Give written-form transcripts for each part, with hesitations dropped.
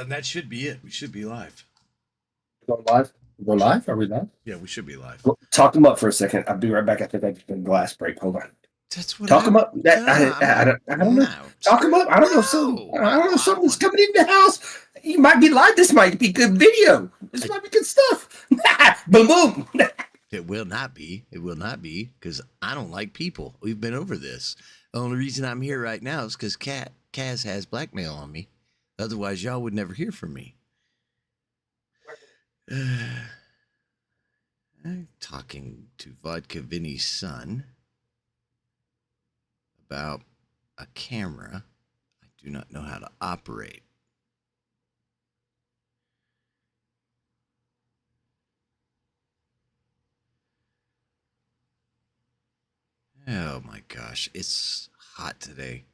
That should be it. We should be live. Going live? We're live? Are we live? Yeah, we should be live. Well, talk them up for a second. I'll be right back. I think I just did a glass break. Hold on. That's what Talk them up. I don't know. No. Talk them up. I don't know if something's coming in the house. You might be live. This might be good video. This might be good stuff. Boom, boom. It will not be. It will not be because I don't like people. We've been over this. The only reason I'm here right now is because Kaz has blackmail on me. Otherwise, y'all would never hear from me. I'm talking to Vodka Vinny's son about a camera I do not know how to operate. Oh my gosh, it's hot today.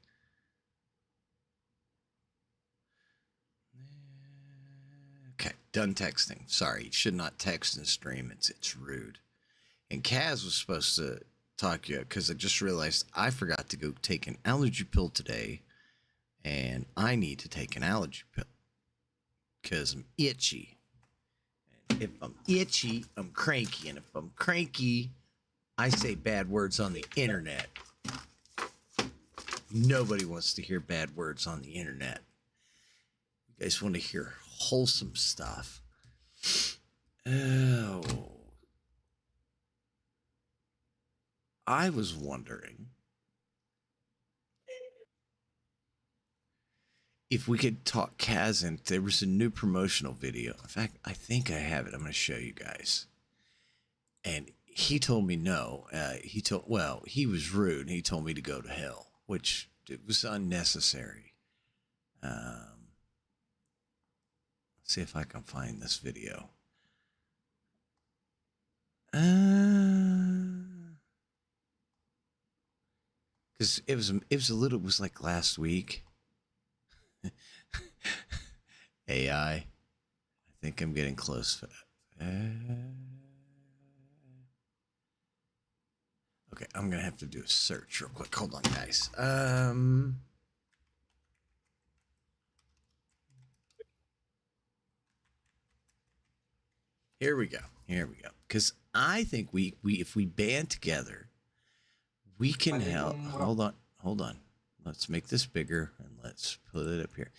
Okay, done texting. Sorry, should not text and stream. It's rude. And Kaz was supposed to talk to you because I just realized I forgot to go take an allergy pill today, and I need to take an allergy pill because I'm itchy. And if I'm itchy, I'm cranky, and if I'm cranky, I say bad words on the internet. Nobody wants to hear bad words on the internet. You guys want to hear wholesome stuff. Oh. I was wondering if we could talk Kaz in. There was a new promotional video. In fact, I think I have it. I'm going to show you guys. And he told me no. He was rude. And he told me to go to hell, which it was unnecessary. Let's see if I can find this video. Because it was like last week. AI. I think I'm getting close. Okay, I'm gonna have to do a search real quick. Hold on, guys. Here we go. Because I think we if we band together, we can help. Hold on. Let's make this bigger and let's put it up here.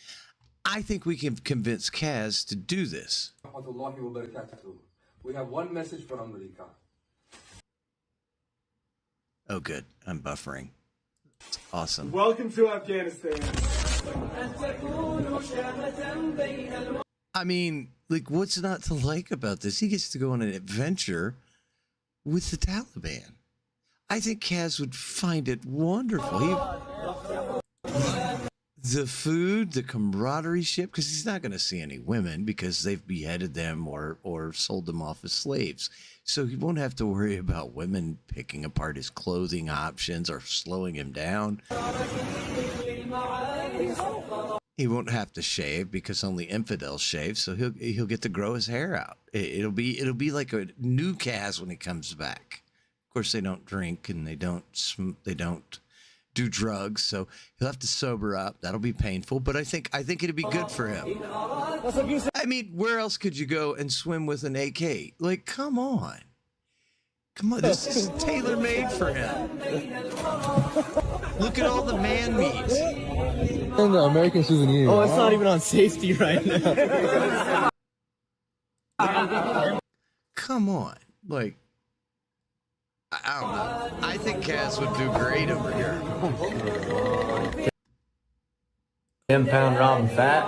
I think we can convince Kaz to do this. We have one message for America. Oh, good. I'm buffering. It's awesome. Welcome to Afghanistan. I mean, like, what's not to like about this? He gets to go on an adventure with the Taliban. I think Kaz would find it wonderful. The food, the camaraderie ship, because he's not going to see any women because they've beheaded them or sold them off as slaves. So he won't have to worry about women picking apart his clothing options or slowing him down. He won't have to shave because only infidels shave, so he'll get to grow his hair out. It'll be like a new Kaz when he comes back. Of course, they don't drink and they don't do drugs, so he'll have to sober up. That'll be painful, but I think it'd be good for him. I mean, where else could you go and swim with an AK? Like, come on, this is tailor-made for him. Look at all the man meat. And the American souvenir. Oh, it's not even on safety right now. Come on, like, I don't know. I think Kaz would do great over here. 10-pound Robin fat.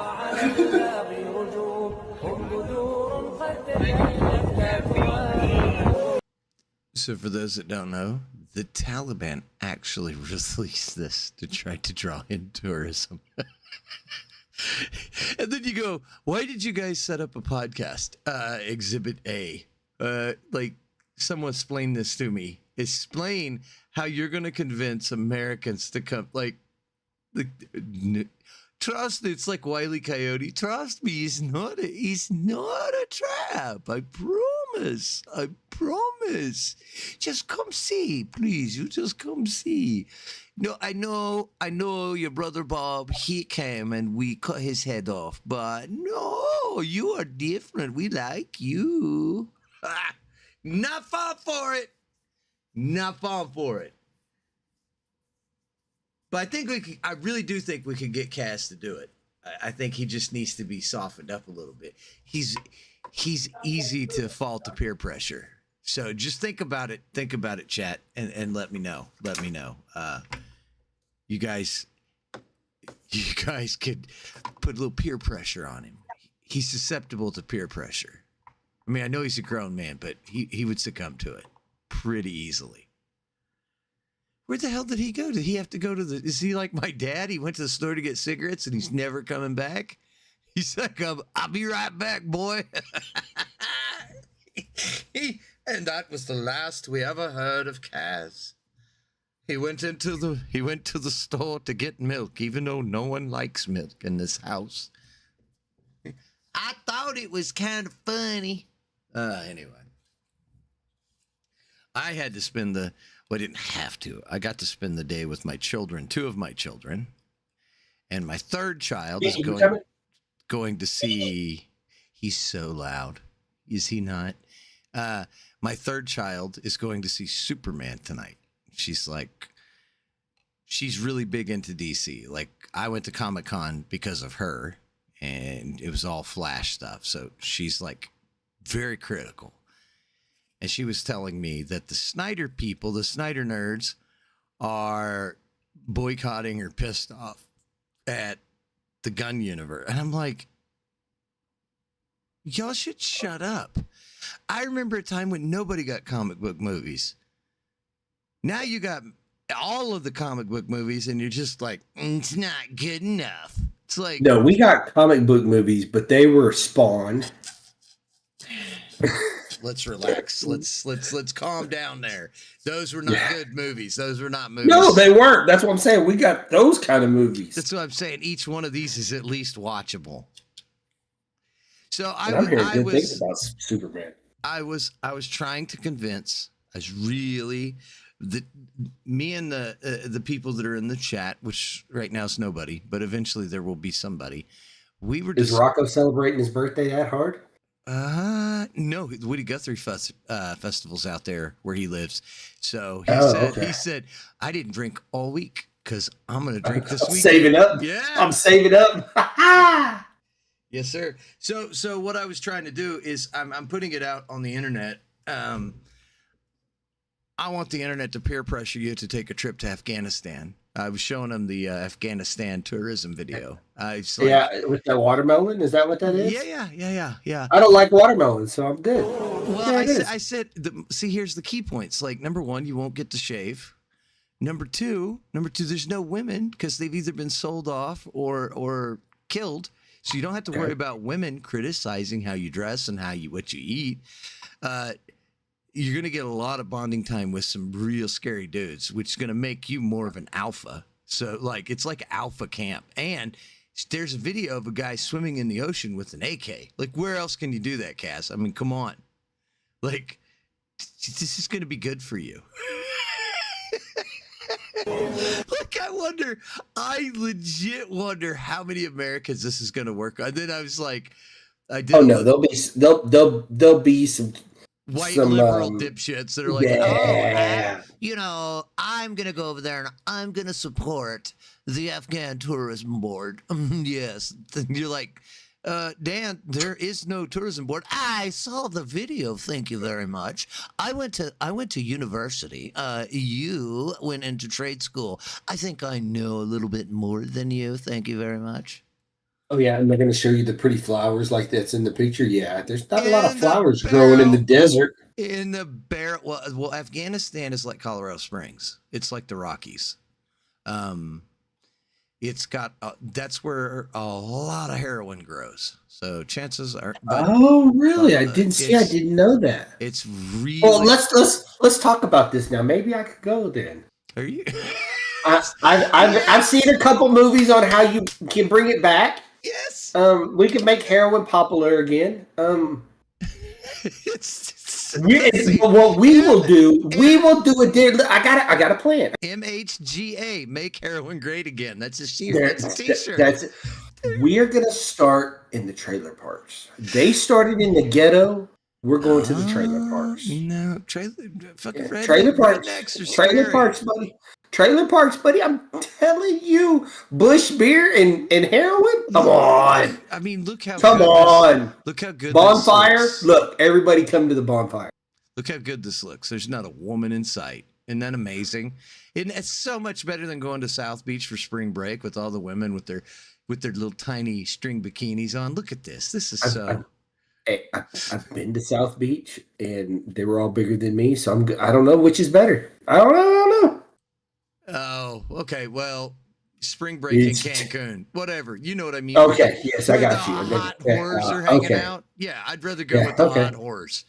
So for those that don't know, the Taliban actually released this to try to draw in tourism. And then you go, why did you guys set up a podcast? Exhibit A. Like, someone explain this to me. Explain how you're going to convince Americans to come. Trust. It's like Wile E. Coyote. Trust me, he's not a trap. I promise. I promise. Just come see, please. You just come see. No, I know your brother Bob, he came and we cut his head off. But no, you are different. We like you. Not falling for it. Not falling for it. But I think I really do think we could get Cass to do it. I think he just needs to be softened up a little bit. He's easy to fall to peer pressure. So just think about it. Think about it, chat, and let me know. Let me know. You guys could put a little peer pressure on him. He's susceptible to peer pressure. I mean, I know he's a grown man, but he would succumb to it pretty easily. Where the hell did he go? Did he have to go to is he like my dad? He went to the store to get cigarettes and he's never coming back? He's like, I'll be right back, boy. And that was the last we ever heard of Kaz. He went to the store to get milk, even though no one likes milk in this house. I thought it was kind of funny. Anyway. I had to spend I didn't have to. I got to spend the day with my children, 2 of my children. And my third child is going to see, he's so loud. Is he not? My third child is going to see Superman tonight. She's really big into DC. Like, I went to Comic-Con because of her, and it was all Flash stuff. So she's like very critical. And she was telling me that the Snyder people, the Snyder nerds, are boycotting or pissed off at the gun universe. And I'm like, y'all should shut up. I remember a time when nobody got comic book movies. Now you got all of the comic book movies, and you're just like, it's not good enough. It's like, no, we got comic book movies, but they were Spawn. Let's relax. Let's calm down there. Those were not good movies. Those were not movies. No, they weren't. That's what I'm saying. We got those kind of movies. That's what I'm saying. Each one of these is at least watchable. So I'm hearing good things about Superman. I was trying to convince. I was really me and the people that are in the chat, which right now is nobody, but eventually there will be somebody. We were. Is Rocco celebrating his birthday that hard? No, the Woody Guthrie festival's out there where he lives. So he said, I didn't drink all week because I'm going to drink this week. Saving up. Yeah. I'm saving up. Yes, sir. So what I was trying to do is I'm putting it out on the internet. I want the internet to peer pressure you to take a trip to Afghanistan. I was showing them the Afghanistan tourism video. With the watermelon. Is that what that is? Yeah. I don't like watermelon, so I'm good. Well, I said, see, here's the key points. Like, number 1, you won't get to shave. Number two, there's no women because they've either been sold off or killed. So you don't have to worry about women criticizing how you dress and what you eat. You're going to get a lot of bonding time with some real scary dudes, which is going to make you more of an alpha. So, like, it's like alpha camp. And there's a video of a guy swimming in the ocean with an AK. Like, where else can you do that, Cass? I mean, come on. Like, this is going to be good for you. Like, I legit wonder how many Americans this is going to work on. Then I was like, there'll be some white liberal dipshits that are like, I'm going to go over there and I'm going to support the Afghan Tourism Board. Yes. Then you're like, Dan, there is no tourism board. I saw the video. Thank you very much. I went to university. You went into trade school. I think I know a little bit more than you. Thank you very much. Oh, yeah, and they're going to show you the pretty flowers like that's in the picture. Yeah, there's not a lot of flowers growing in the desert. In the well, Afghanistan is like Colorado Springs. It's like the Rockies. It's got that's where a lot of heroin grows. So chances are. Oh, really? I didn't know that. It's really. Well, let's talk about this now. Maybe I could go then. Are you? I've seen a couple movies on how you can bring it back. Yes. We can make heroin popular again. It's What we will do a day. I got a plan. MHGA, make heroin great again. That's a That's That's a t-shirt. That's it. We're gonna start in the trailer parks. They started in the ghetto. We're going to the trailer parks. No, fucking red, Trailer parks. rednecks are Trailer scary. parks, buddy. Trailer parks, buddy. I'm telling you, Bush beer and heroin. Come on. I mean, look how Come good on. look how good Bonfire. This looks. Look, everybody come to the bonfire. Look how good this looks. There's not a woman in sight. Isn't that amazing? It's so much better than going to South Beach for spring break with all the women with their little tiny string bikinis on. Look at this. This is so. I've been to South Beach and they were all bigger than me, so I don't know which is better. I don't know. Oh, okay. Well, spring break in Cancun, whatever. You know what I mean? Okay, yes, I Where got the you. hot whores are hanging okay. out. Yeah, I'd rather go with the hot whores.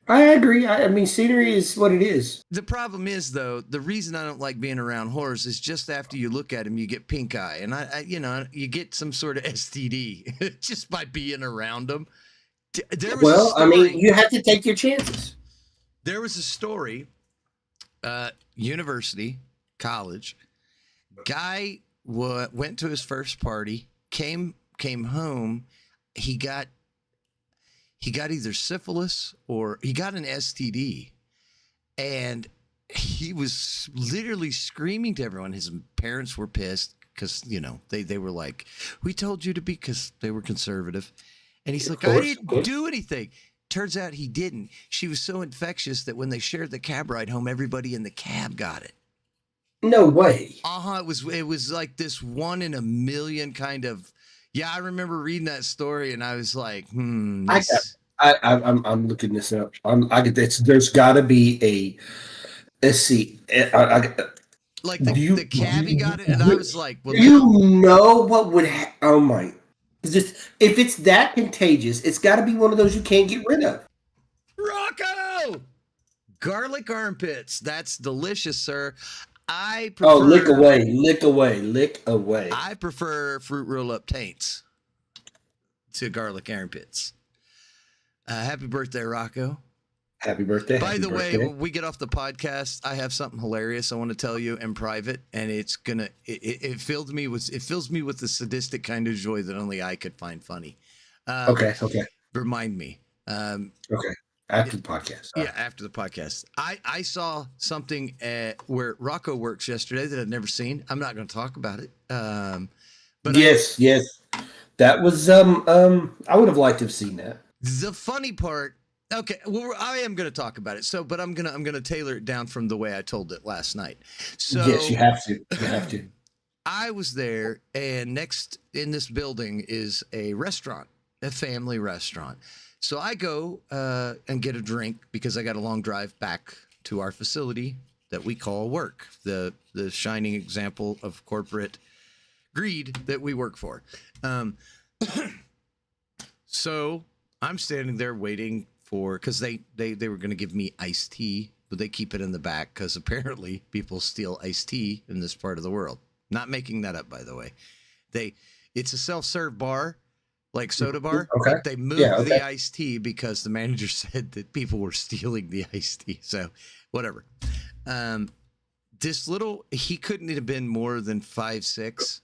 I agree. I mean, scenery is what it is. The problem is, though, the reason I don't like being around whores is just after you look at them, you get pink eye, and you get some sort of STD just by being around them. You have to take your chances. There was a story, university, college, guy went to his first party, came home, he got either syphilis or he got an STD, and he was literally screaming to everyone. His parents were pissed because they were like, "We told you to be," because they were conservative. And he's like, I didn't do anything. Turns out he didn't. She was so infectious that when they shared the cab ride home, everybody in the cab got it. No way. It was like this 1 in a million kind of. Yeah, I remember reading that story, and I was like, I'm looking this up. There's got to be a. Let's see. Like the cabbie got it, and I was like, well, what would? Oh my. If it's that contagious, it's got to be one of those you can't get rid of. Rocco! Garlic armpits. That's delicious, sir. I prefer. Oh, lick away. I prefer fruit roll-up taints to garlic armpits. Happy birthday, Rocco. Happy birthday. By the way, when we get off the podcast, I have something hilarious I want to tell you in private, and it fills me with the sadistic kind of joy that only I could find funny. Okay. Remind me. Okay. After the podcast. Yeah, after the podcast. I saw something where Rocco works yesterday that I'd never seen. I'm not going to talk about it. But yes. That was I would have liked to have seen that. The funny part. Okay, well, I am going to talk about it. But I'm gonna tailor it down from the way I told it last night. So yes, you have to. You have to. I was there, and next in this building is a restaurant, a family restaurant. So I go and get a drink because I got a long drive back to our facility that we call work, the shining example of corporate greed that we work for. So I'm standing there waiting because they were going to give me iced tea, but they keep it in the back because apparently people steal iced tea in this part of the world. Not making that up, by the way. It's a self-serve bar, like soda bar. Okay. But they moved the iced tea because the manager said that people were stealing the iced tea. So whatever. He couldn't have been more than 5'6".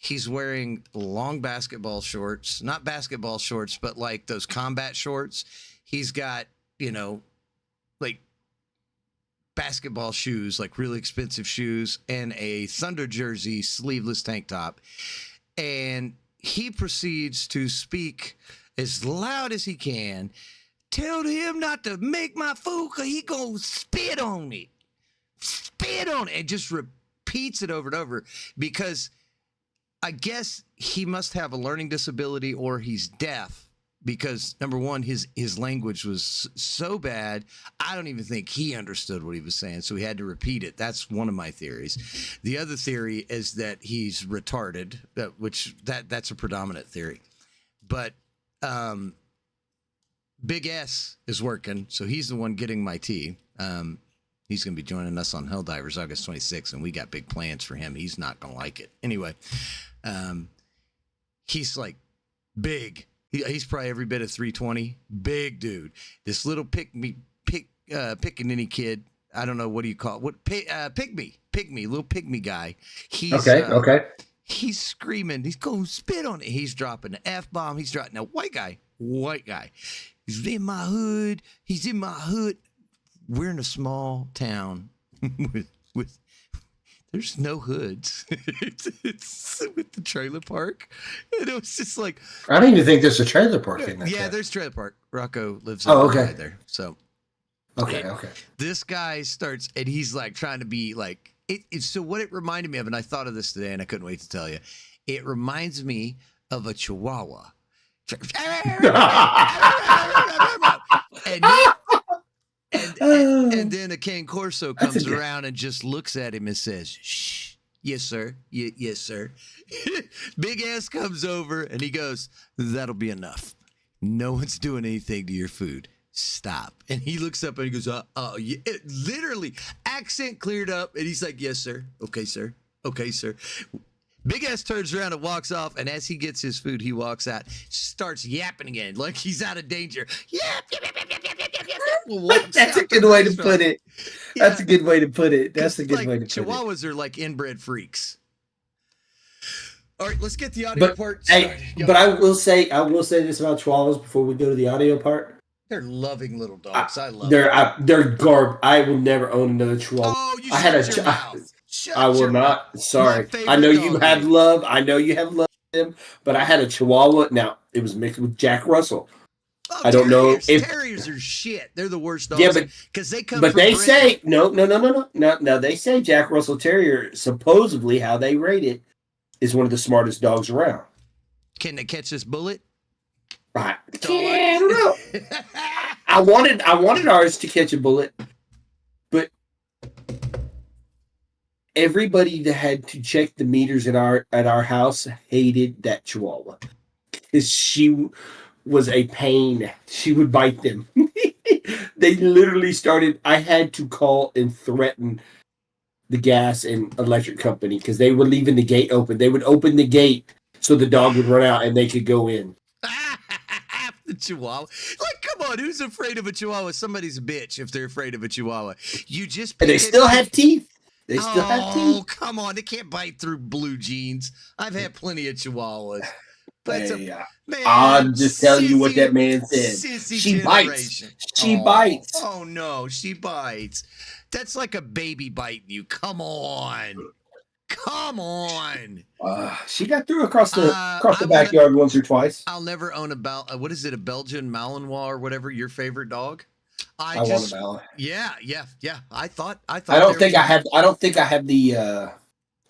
He's wearing long basketball shorts, not basketball shorts, but like those combat shorts. He's got, like basketball shoes, like really expensive shoes, and a Thunder jersey, sleeveless tank top. And he proceeds to speak as loud as he can. Tell him not to make my food, because he gonna spit on me. Spit on it. And just repeats it over and over because I guess he must have a learning disability or he's deaf because, number one, his language was so bad, I don't even think he understood what he was saying, so he had to repeat it. That's one of my theories. The other theory is that he's retarded, that's a predominant theory. But Big S is working, so he's the one getting my tea. He's going to be joining us on Helldivers August 26th, and we got big plans for him. He's not going to like it. Anyway, he's like big, He's probably every bit of 320. Big dude. This little pickaninny kid. I don't know, what do you call it? Pygmy, little pygmy guy. He's Okay. He's screaming. He's going to spit on it. He's dropping the F-bomb. He's dropping a white guy. He's in my hood. We're in a small town with there's no hoods. it's with the trailer park. And it was just like, I don't even think there's a trailer park in there. yeah, there's trailer park. Rocco lives okay. there. So Okay. this guy starts, and he's like trying to be like, so what it reminded me of, and I thought of this today, and I couldn't wait to tell you. It reminds me of a Chihuahua. and then a Cane Corso comes around and just looks at him and says, "Shh, yes, sir. Yes, sir." Big ass comes over and he goes, "That'll be enough. No one's doing anything to your food. Stop." And he looks up and he goes, yeah. Literally, accent cleared up, and he's like, "Yes, sir. Okay, sir. Okay, sir." Big ass turns around and walks off, and as he gets his food, he walks out, starts yapping again, like he's out of danger. Yap. That's a good way to put it. Yeah. That's a good way to put it. That's a good Like, way to put it. Chihuahuas are like inbred freaks. All right, let's get the audio part Hey, started. but I will say this about Chihuahuas before we go to the audio part. They're loving little dogs. I love They're them. they're garb. I will never own another Chihuahua. Oh, you I had shut a your chi- mouth. Shut I will your not. mouth. Sorry. My favorite I know you dog have breed. love. I know you have love for them, but I had a Chihuahua. Now it was mixed with Jack Russell. Oh, I don't know terriers. if- Terriers are shit. They're the worst dogs. Yeah, but- because they come. But from they Britain. say no. They say Jack Russell Terrier, supposedly how they rate it, is one of the smartest dogs around. Can they catch this bullet? I don't know. I wanted ours to catch a bullet, but everybody that had to check the meters at our house hated that Chihuahua because she was a pain. She would bite them. They literally started. I had to call and threaten the gas and electric company because they were leaving the gate open. They would open the gate so the dog would run out and they could go in. The Chihuahua. Like, come on, who's afraid of a Chihuahua? Somebody's a bitch if they're afraid of a Chihuahua. You just And they pick it still up. have teeth. They still have Oh, teeth. come on. They can't bite through blue jeans. I've had plenty of Chihuahuas. But it's Hey, man, I'm just telling you what that man said. sissy She bites. generation. She bites. Oh, no, she bites. That's like a baby biting you. Come on. Come on. She got through across the I backyard once or twice. I'll never own a what is it, a Belgian Malinois or whatever, your favorite dog? I want a Malinois. Yeah. I thought I don't think I have the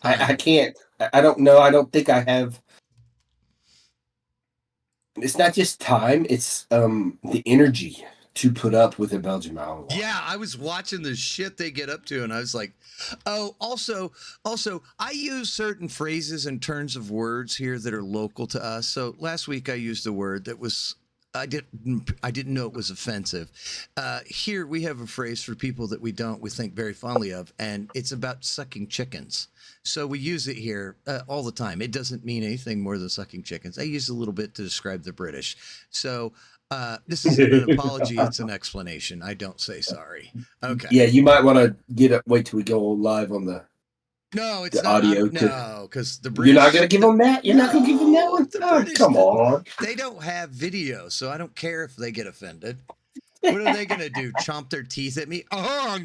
I can't. I don't know. I don't think I have. It's not just time, it's the energy to put up with a Belgian Malinois. Yeah, I was watching the shit they get up to, and I was like, oh, also, I use certain phrases and turns of words here that are local to us. So last week I used a word that was, I didn't know it was offensive. Here we have a phrase for people that we think very fondly of, and it's about sucking chickens. So we use it here all the time. It doesn't mean anything more than sucking chickens. I use a little bit to describe the British. So this isn't an apology, it's an explanation. I don't say sorry. Okay. Yeah, you might want to wait till we go live on the. No, it's The not. audio No, because the British. You're not gonna give them that. You're not gonna give them that No, one. the Oh, British come don't. on. They don't have video, so I don't care if they get offended. What are they gonna do? Chomp their teeth at me? Oh,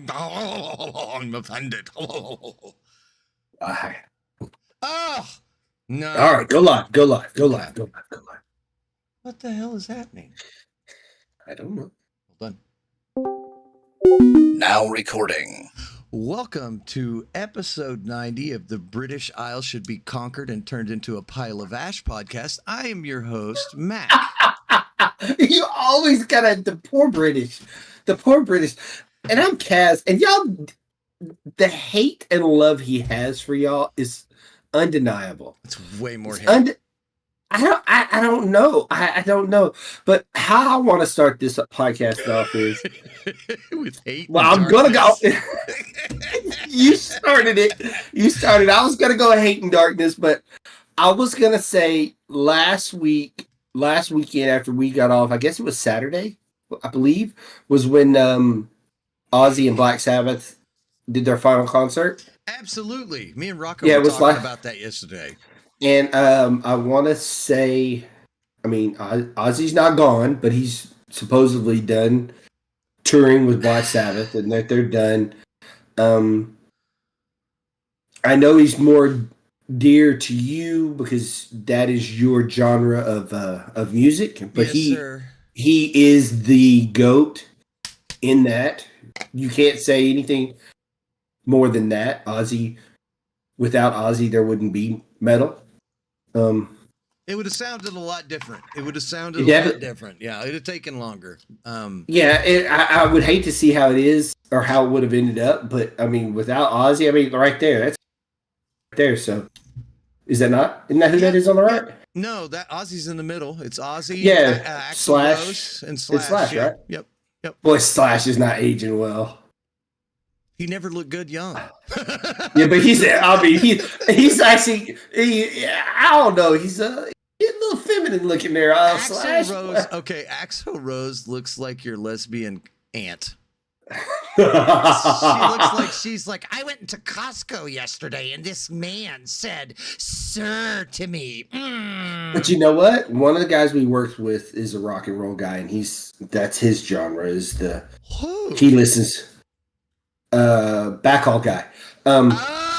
I'm offended. Oh, no. All right, go live. What the hell is happening? I don't know. Hold Now recording. Welcome to episode 90 of the British Isle Should Be Conquered and Turned into a Pile of Ash podcast. I am your host, Matt. You always gotta the poor British, and I'm Kaz, and y'all. The hate and love he has for y'all is undeniable. It's way more hate. I don't know. I don't know. But how I want to start this podcast off is With hate. well, and I'm gonna go. darkness. You started it. I was gonna go hate and darkness, but I was gonna say last week last weekend after we got off, I guess it was Saturday, I believe, was when Ozzy and Black Sabbath did their final concert. Absolutely. Me and Rocco Yeah, it were was talking like- about that yesterday. And I want to say, I mean, Ozzy's not gone, but he's supposedly done touring with Black Sabbath, and that they're done. I know he's more dear to you because that is your genre of music, but Yes, sir. he is the GOAT in that. You can't say anything more than that. Ozzy, without Ozzy, there wouldn't be metal. It would have sounded a lot different. It would have sounded Yeah, a lot but- different. Yeah, it'd have taken longer. I would hate to see how it is or how it would have ended up, but I mean, without Ozzy, I mean, right there, that's right there. So, is that not? Isn't that who that Yeah, is on the right? No, that Ozzy's in the middle. It's Ozzy, Yeah, Axl Slash. Rose, and It's Slash. Slash, yeah. right? Yep. Boy, Slash is not aging well. He never looked good young. Yeah, but he's actually, I don't know, he's a little feminine looking there. Slash. Axl Rose. Okay, Axl Rose looks like your lesbian aunt. She looks like she's like, I went into Costco yesterday and this man said, "Sir," to me. But you know what? One of the guys we worked with is a rock and roll guy, and that's his genre. Who? He listens. Backhaul guy.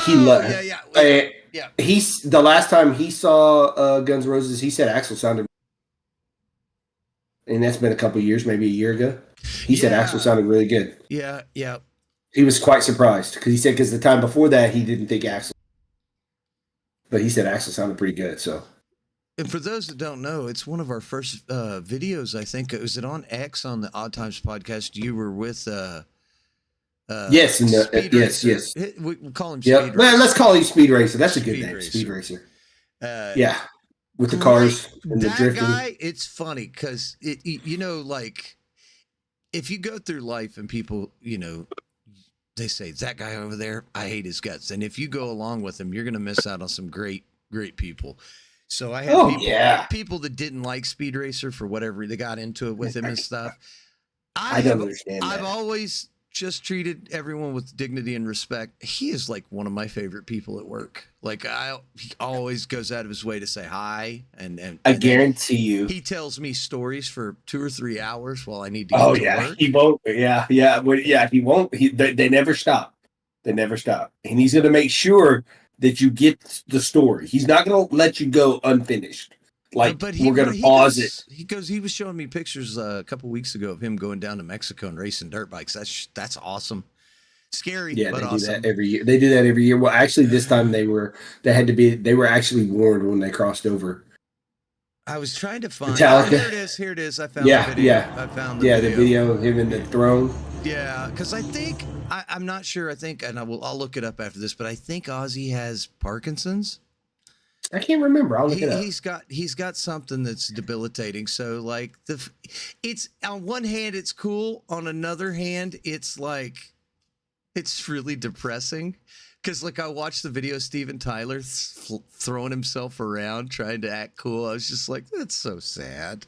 He Yeah. He's the last time he saw Guns N' Roses, he said Axl sounded, and that's been a couple years, maybe a year ago. He said Yeah. Axl sounded really good. Yeah. He was quite surprised because he said the time before that he didn't think Axl, but he said Axl sounded pretty good. So And for those that don't know, it's one of our first videos. I think was it on X on the Odd Times podcast. You were with. Yes, and Speed yes, Racer. yes. We call him yeah, Speed man, Racer. let's call him Speed Racer. That's a good Speed name, Racer. Speed Racer. Uh, Yeah, with the great. cars and the That drifting. guy, it's funny because like if you go through life and people, they say that guy over there, I hate his guts, and if you go along with him, you're gonna miss out on some great people. So I had people that didn't like Speed Racer for whatever they got into it with him and stuff. I don't understand that. I've always just treated everyone with dignity and respect. He is like one of my favorite people at work. Like he always goes out of his way to say hi, and I guarantee you. he tells me stories for 2 or 3 hours while I need to. Oh get to yeah, work. he won't. Yeah, well, yeah, he won't. They never stop. They never stop, and he's going to make sure that you get the story. He's not going to let you go unfinished. Like But we're going to pause it. He was showing me pictures a couple weeks ago of him going down to Mexico and racing dirt bikes. That's awesome. Scary, Yeah, but they awesome. do that every year. They do that every year. Well, actually, this time they were actually warned when they crossed over. I was trying to find. Metallica. Here it is. I found Yeah, the video. yeah. I found the Yeah, video. the video of him in the throne. Yeah, because I think I'm not sure. I think, and I'll look it up after this. But I think Ozzy has Parkinson's. I can't remember. I'll look it up. He's got something that's debilitating. So like it's on one hand it's cool, on another hand it's like it's really depressing. Because like I watched the video of Steven Tyler throwing himself around trying to act cool. I was just like, that's so sad.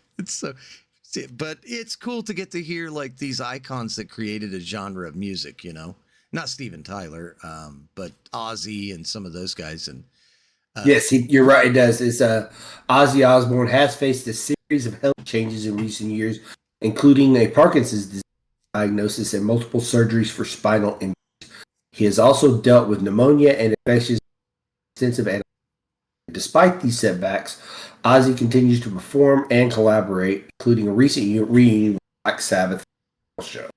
But it's cool to get to hear like these icons that created a genre of music. Not Steven Tyler, but Ozzy and some of those guys and. Yes, you're right. It does. It's Ozzy Osbourne has faced a series of health changes in recent years, including a Parkinson's disease diagnosis and multiple surgeries for spinal injuries. He has also dealt with pneumonia and infectious extensive antibiotics. Despite these setbacks, Ozzy continues to perform and collaborate, including a recent reunion with Black Sabbath show.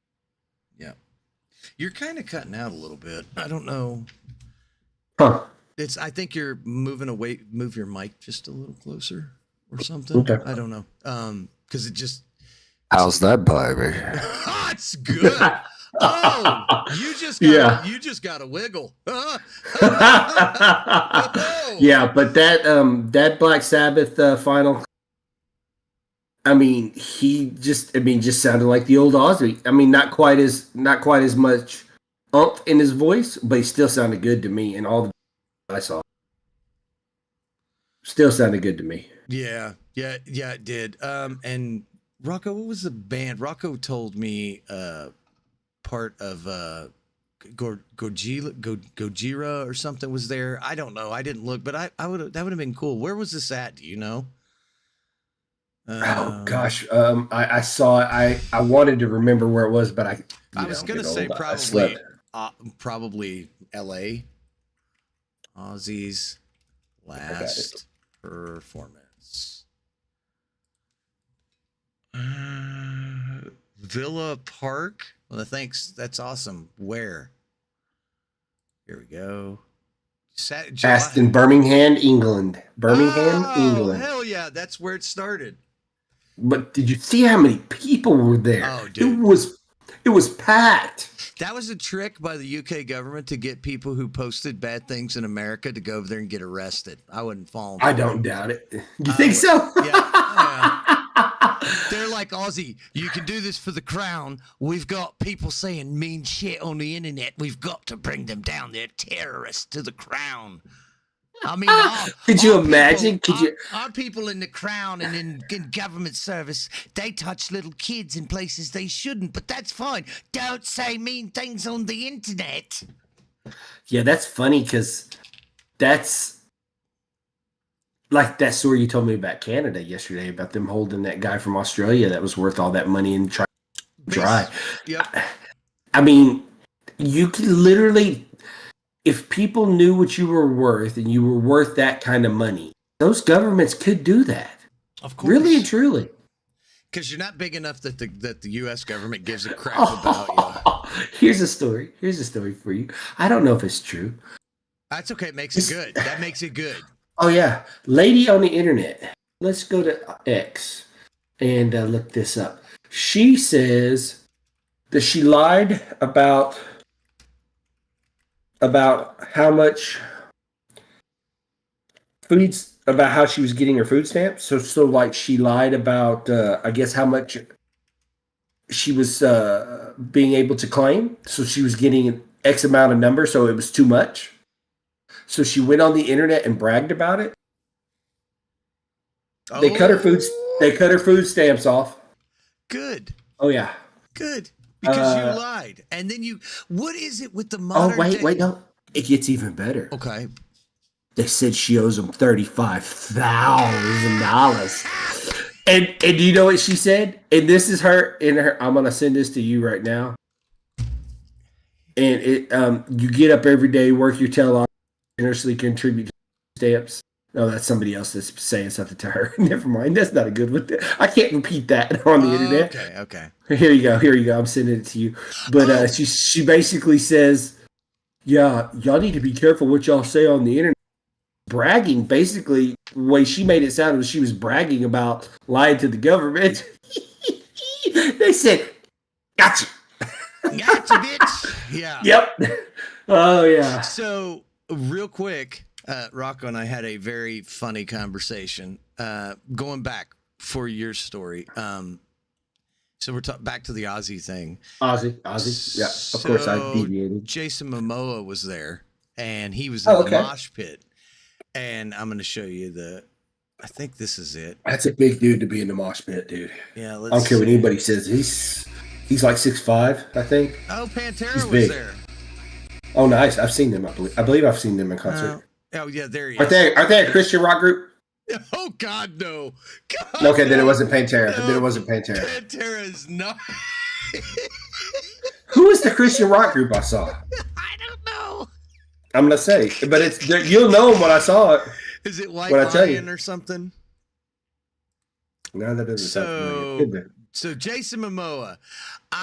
Yeah, you're kind of cutting out a little bit. I don't know. Huh. I think you're moving away. Move your mic just a little closer or something. Okay. I don't know. Because it just. How's that, baby? It's good. Oh, you just got a wiggle. Yeah, but that Black Sabbath final. I mean, he just sounded like the old Ozzy. I mean, not quite as much umph in his voice, but he still sounded good to me. And all the I saw. Still sounded good to me. Yeah, it did. And Rocco, what was the band? Rocco told me part of Gojira or something was there. I don't know. I didn't look, but I would that would have been cool. Where was this at? Do you know? Oh gosh, I saw it. I wanted to remember where it was, but I was gonna say I probably slept. probably L.A. Ozzy's last performance. Villa Park. Well, thanks. That's awesome. Where? Here we go. Aston, Birmingham, England. Birmingham, England. Hell yeah, that's where it started. But did you see how many people were there? Oh, dude. It was packed. That was a trick by the UK government to get people who posted bad things in America to go over there and get arrested. I wouldn't fall. I don't doubt it. You think so? Yeah. They're like, Aussie, you can do this for the crown. We've got people saying mean shit on the internet. We've got to bring them down. They're terrorists to the crown. I mean, could you imagine? Our people in the crown and in government service, they touch little kids in places they shouldn't, but that's fine. Don't say mean things on the internet. Yeah, that's funny because that's like that story you told me about Canada yesterday about them holding that guy from Australia that was worth all that money and trying to dry. Yep. I mean, you could literally, if people knew what you were worth and you were worth that kind of money, those governments could do that. Of course. Really and truly. Because you're not big enough that the U.S. government gives a crap about you. Here's a story. Here's a story for you. I don't know if it's true. That's okay. It makes it good. That makes it good. Oh, yeah. Lady on the internet. Let's go to X and look this up. She says that she lied about how much foods, about how she was getting her food stamps. So like she lied about, I guess, how much she was being able to claim. So she was getting an X amount of number, so it was too much. So she went on the internet and bragged about it. They cut her food. They cut her food stamps off. Good. Oh yeah. Good. Because you lied, and then you. What is it with the modern? Oh wait, no. It gets even better. Okay. They said she owes them $35,000. And do you know what she said? And this is her in her. I'm gonna send this to you right now. And it you get up every day, work your tail off, generously contribute to stamps. No, that's somebody else that's saying something to her. Never mind. That's not a good one. I can't repeat that on the internet. Okay. Here you go. I'm sending it to you. But she basically says, yeah, y'all need to be careful what y'all say on the internet. Bragging, basically, the way she made it sound was she was bragging about lying to the government. They said, gotcha. Gotcha, bitch. Yeah. Yep. Oh, yeah. So, real quick, Rocco and I had a very funny conversation going back for your story. So we're back to the Aussie thing. Aussie. Yeah, of course I deviated. Jason Momoa was there, and he was in the mosh pit. And I'm going to show you I think this is it. That's a big dude to be in the mosh pit, dude. Yeah, I don't care what anybody says. He's like 6'5", I think. Oh, Pantera was there. Oh, nice. I've seen them, I believe I've seen them in concert. Oh, yeah, there he is. Aren't they a Christian rock group? Oh, God, no. God, okay, then it wasn't Pantera. Pantera. Pantera is not. Who was the Christian rock group I saw? I don't know. I'm going to say. But you'll know them when I saw it. Is it White Lion or something? No, that doesn't sound familiar. So Jason Momoa.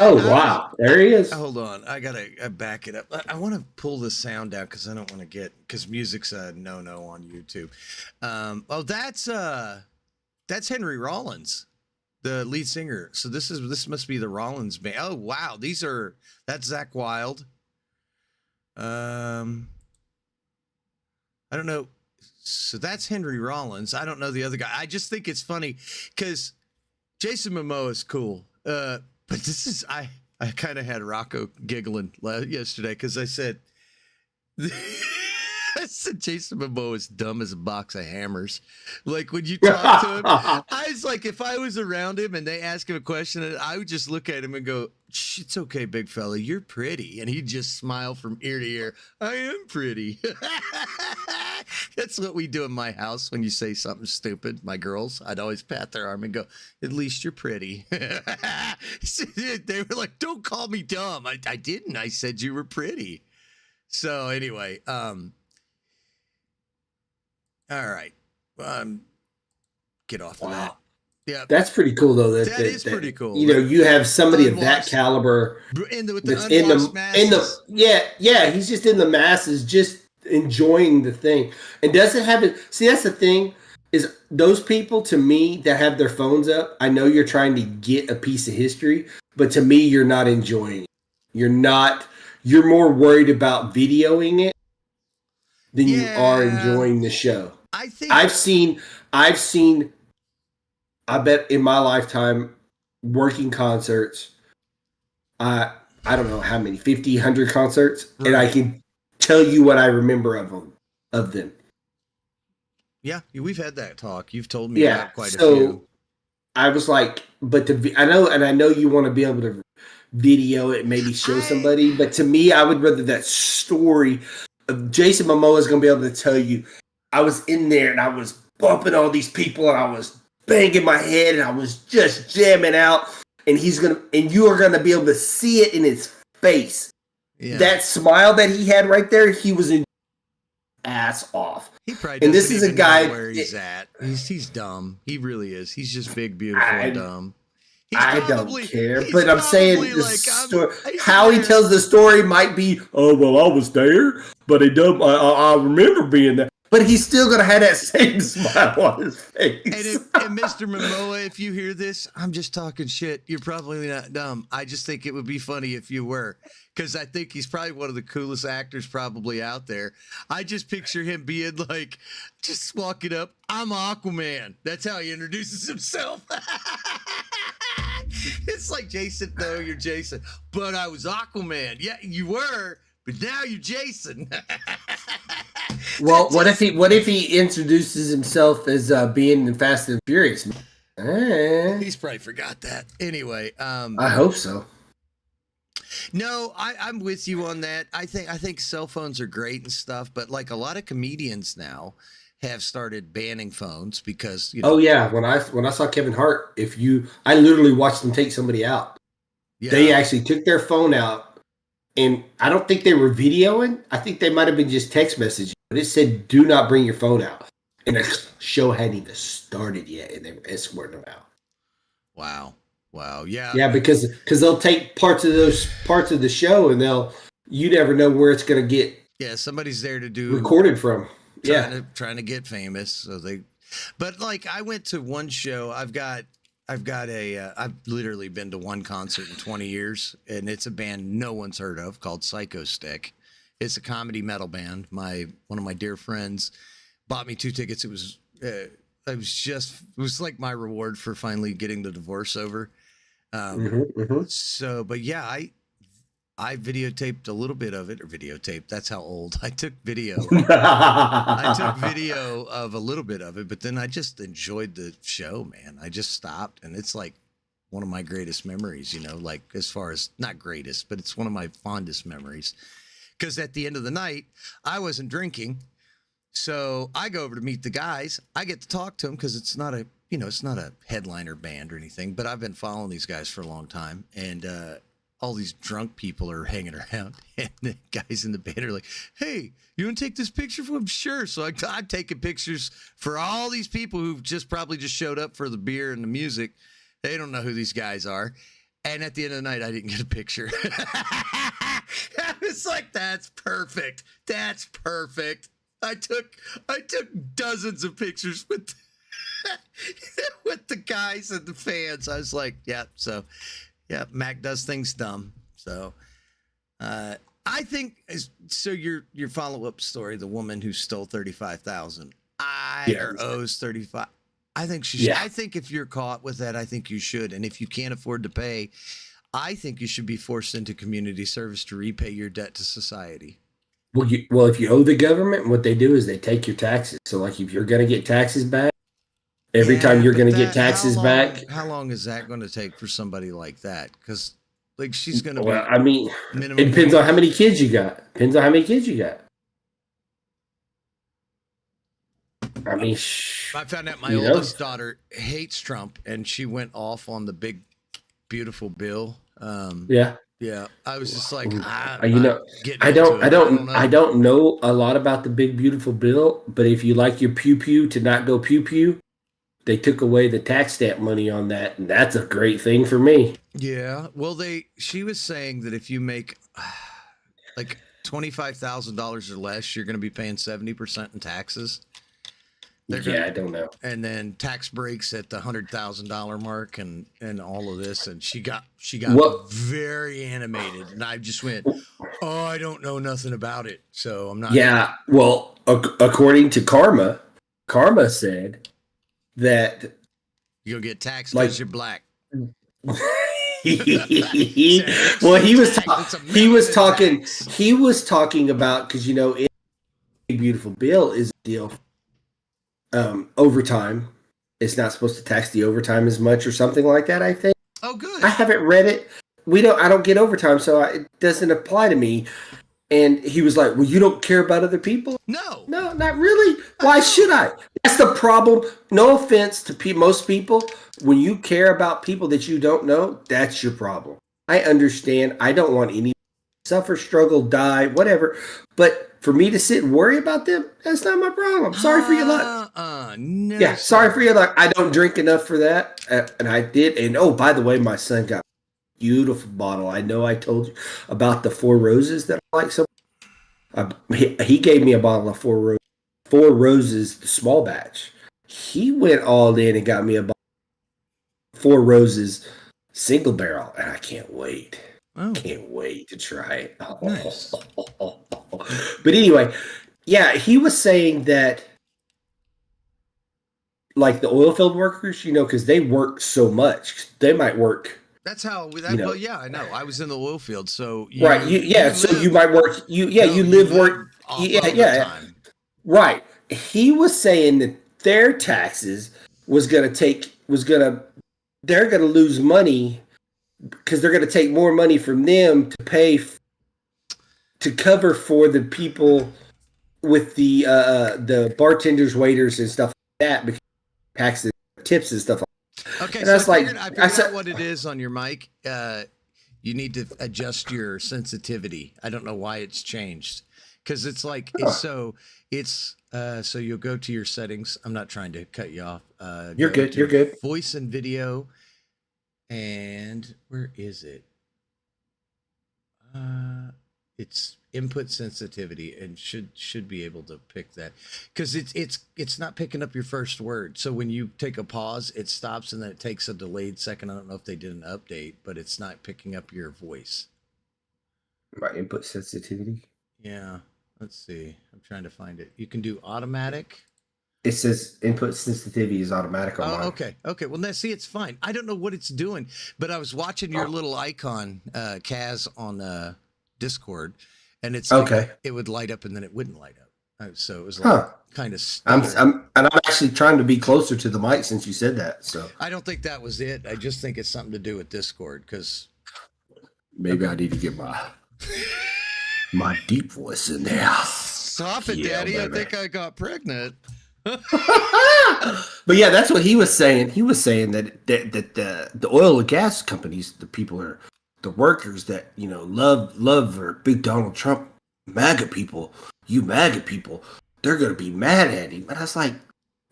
Wow. There he is. Hold on. I got to back it up. I want to pull the sound down because I don't want to because music's a no-no on YouTube. That's Henry Rollins, the lead singer. So this must be the Rollins band. Oh, wow. That's Zakk Wylde. I don't know. So that's Henry Rollins. I don't know the other guy. I just think it's funny because Jason Momoa is cool. But this is, I kind of had Rocco giggling yesterday because I said, I said Jason Momoa is dumb as a box of hammers. Like when you talk to him, I was like, if I was around him and they ask him a question, I would just look at him and go, "Shh, it's okay, big fella, you're pretty," and he'd just smile from ear to ear. I am pretty. That's what we do in my house when you say something stupid. My girls, I'd always pat their arm and go, "At least you're pretty." They were like, "Don't call me dumb." I didn't. I said you were pretty. So anyway, all right. Get off of that. Yeah, That's pretty cool, though. That is pretty cool. You know, you have somebody of that Unwashed. caliber with that's the unwashed masses. yeah, he's just in the masses, just enjoying the thing, and doesn't have it. See, that's the thing is those people to me that have their phones up. I know you're trying to get a piece of history, but to me, you're not enjoying it. You're not. You're more worried about videoing it than you are enjoying the show. I think I've seen. I bet in my lifetime, working concerts, I don't know how many, 50, 100 concerts, and I can tell you what I remember of them. Yeah, we've had that talk. You've told me about quite a few. So I was like, but I know you want to be able to video it, maybe show somebody, but to me, I would rather that story of Jason Momoa is going to be able to tell you, I was in there and I was bumping all these people and I was banging my head and I was just jamming out, and you are gonna be able to see it in his face. Yeah. That smile that he had right there, he was in ass off. He probably doesn't this is a guy know where he's at. He's dumb. He really is. He's just big, beautiful, and dumb. I don't care, but I'm saying how he tells the story might be, oh well, I was there, but I remember being there. But he's still going to have that same smile on his face. And Mr. Momoa, if you hear this, I'm just talking shit. You're probably not dumb. I just think it would be funny if you were, because I think he's probably one of the coolest actors probably out there. I just picture him being like, just walking up, "I'm Aquaman." That's how he introduces himself. It's like, Jason, no, you're Jason. But I was Aquaman. Yeah, you were, but now you're Jason. Well, what if he introduces himself as being in Fast and Furious? He's probably forgot that. Anyway, I hope so. No, I'm with you on that. I think cell phones are great and stuff, but like a lot of comedians now have started banning phones because Oh yeah, when I saw Kevin Hart, I literally watched them take somebody out. Yeah. They actually took their phone out, and I don't think they were videoing. I think they might have been just text messaging. But it said, "Do not bring your phone out," and the show hadn't even started yet, and they were escorting them out. Wow, yeah, yeah, because they'll take parts of the show, and you never know where it's going to get. Yeah, somebody's there to do recorded from. Trying to get famous, so but like I went to one show. I've literally been to one concert in 20 years, and it's a band no one's heard of called Psycho Stick. It's a comedy metal band. One of my dear friends bought me 2 tickets. It was like my reward for finally getting the divorce over. So, but yeah, I videotaped a little bit of it, or videotaped. That's how old. I took video. I took video of a little bit of it, but then I just enjoyed the show, man. I just stopped, and it's like one of my greatest memories, like as far as not greatest, but it's one of my fondest memories. Because at the end of the night, I wasn't drinking. So I go over to meet the guys. I get to talk to them because it's not a headliner band or anything, but I've been following these guys for a long time. And all these drunk people are hanging around, and the guys in the band are like, "Hey, you want to take this picture for him?" Sure. So I'm taking pictures for all these people who've probably just showed up for the beer and the music. They don't know who these guys are. And at the end of the night, I didn't get a picture. I was like, that's perfect. That's perfect. I took dozens of pictures with the guys and the fans. I was like, Mac does things dumb. So I think your follow-up story, the woman who stole $35,000, or owes 35. I think she should. I think if you're caught with that, I think you should. And if you can't afford to pay, I think you should be forced into community service to repay your debt to society. Well, if you owe the government, what they do is they take your taxes. So, like, if you're going to get taxes back, every time you're but going to get that- how taxes long- back. How long is that going to take for somebody like that? Because like she's going to Well, be I mean, minimum. it depends on wage. how many kids you got. Depends on how many kids you got. I mean, I found out my you know? oldest daughter hates Trump, and she went off on the big, beautiful bill. Yeah. Yeah, I was just like, You I'm know, getting I into don't, it. I don't know a lot about the big beautiful bill, but if you like your pew pew to not go pew pew, they took away the tax stamp money on that, and that's a great thing for me. Yeah, well, she was saying that if you make like $25,000 or less, you're going to be paying 70% in taxes. I don't know. And then tax breaks at the $100,000 mark, and all of this, and she got What- very animated, and I just went, oh, I don't know nothing about it, so I'm not. Yeah, well, according to Karma said that You'll get taxed Like- because you're black. well, he was talking about, because in Big Beautiful Bill is a deal. Overtime. It's not supposed to tax the overtime as much or something like that, I think. Oh, good. I haven't read it. I don't get overtime, so it doesn't apply to me. And he was like, well, you don't care about other people? No. No, not really. Why should I? That's the problem. No offense to most people. When you care about people that you don't know, that's your problem. I understand. I don't want any suffer, struggle, die, whatever. But for me to sit and worry about them, that's not my problem. Sorry for your luck. No. Yeah, sorry for your luck. I don't drink enough for that. And I did. And oh, by the way, my son got a beautiful bottle. I know I told you about the Four Roses that I like so much. He gave me a bottle of Four Roses, the small batch. He went all in and got me a bottle of Four Roses single barrel. And I can't wait. Oh. Can't wait to try it. Nice. But anyway, yeah, he was saying that, like the oil field workers, because they work so much, they might work. That's how. know. Well, yeah, I know. I was in the oil field, so Right. So you might work. You live work. Time. Right. He was saying that their taxes they're going to lose money because they're going to take more money from them to pay to cover for the people with the bartenders, waiters, and stuff like that, because taxes, tips, and stuff like that. Okay, And so that's I like- figured, I out said- what it is on your mic. You need to adjust your sensitivity. I don't know why it's changed, because it's like so you'll go to your settings. I'm not trying to cut you off. You're Go good. to You're good. Voice and video, and where is it? It's input sensitivity, and should be able to pick that, because it's not picking up your first word. So when you take a pause, it stops, and then it takes a delayed second. I don't know if they did an update, but it's not picking up your voice. My input sensitivity. Yeah, let's see. I'm trying to find it. You can do automatic. It says input sensitivity is automatic on Oh, mine. okay. Well, now see, it's fine. I don't know what it's doing, but I was watching your little icon, Kaz, on Discord, and it's like, Okay. it would light up and then it wouldn't light up. So it was like kind of. I'm actually trying to be closer to the mic since you said that. So I don't think that was it. I just think it's something to do with Discord, because maybe I need to get my deep voice in there. stop it, Yeah, Daddy. baby. I think I got pregnant. But yeah, that's what he was saying. He was saying that the oil and gas companies, the people are the workers that love or big Donald Trump MAGA people. You MAGA people, they're gonna be mad at him. And I was like,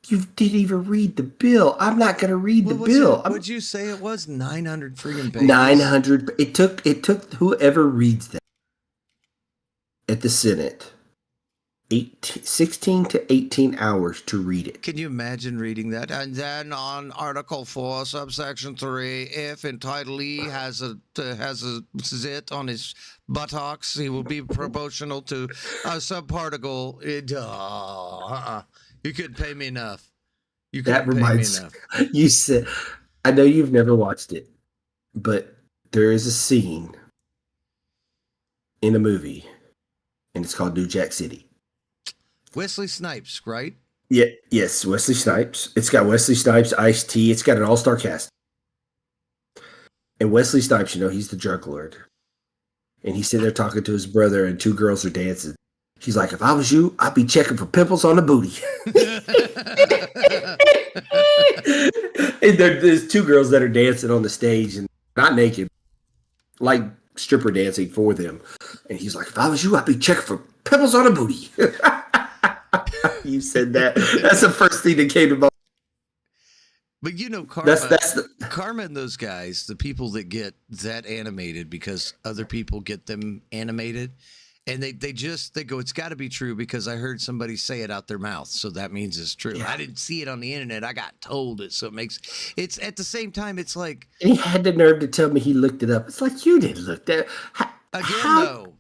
you didn't even read the bill. I'm not gonna read the bill. Would you say it was 900 freaking pages? 900. It took whoever reads that at the Senate 16 to 18 hours to read it. Can you imagine reading that? And then on Article 4, subsection 3, if entitlee has a zit on his buttocks, he will be proportional to a subparticle. You couldn't pay me enough. You That couldn't pay me reminds enough. you said, I know you've never watched it, but there is a scene in a movie and it's called New Jack City. Wesley Snipes, right? Yeah, yes, Wesley Snipes. It's got Wesley Snipes, Ice-T. It's got an all-star cast. And Wesley Snipes, he's the drug lord. And he's sitting there talking to his brother, and two girls are dancing. She's like, if I was you, I'd be checking for pimples on the booty. And there's two girls that are dancing on the stage, and not naked, like stripper dancing for them. And he's like, if I was you, I'd be checking for pimples on the booty. You said that. That's the first thing that came to mind. But Karma, That's Karma and those guys, the people that get that animated because other people get them animated, and they go, it's got to be true because I heard somebody say it out their mouth, so that means it's true. Yeah. I didn't see it on the internet. I got told it, so it's at the same time. It's like, and he had the nerve to tell me he looked it up. It's like, you didn't look that though.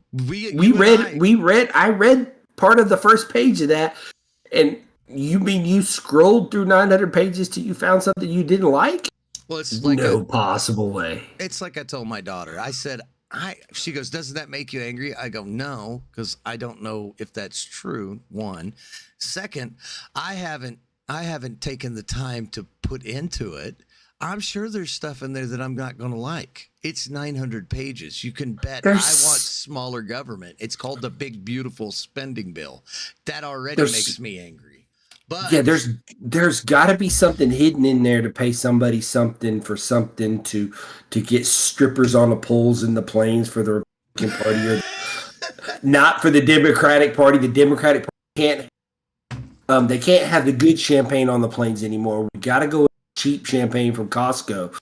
I read part of the first page of that, and you mean you scrolled through 900 pages till you found something you didn't like? Well, it's like no possible way. It's like I told my daughter. I said, she goes, doesn't that make you angry? I go, no, because I don't know if that's true. One. Second, I haven't taken the time to put into it. I'm sure there's stuff in there that I'm not going to like. It's 900 pages. You can bet I want smaller government. It's called the big, beautiful spending bill. That already makes me angry. But yeah, there's got to be something hidden in there to pay somebody something for something to get strippers on the poles in the planes for the Republican Party, or not for the Democratic Party. The Democratic Party they can't have the good champagne on the planes anymore. We got to go with cheap champagne from Costco.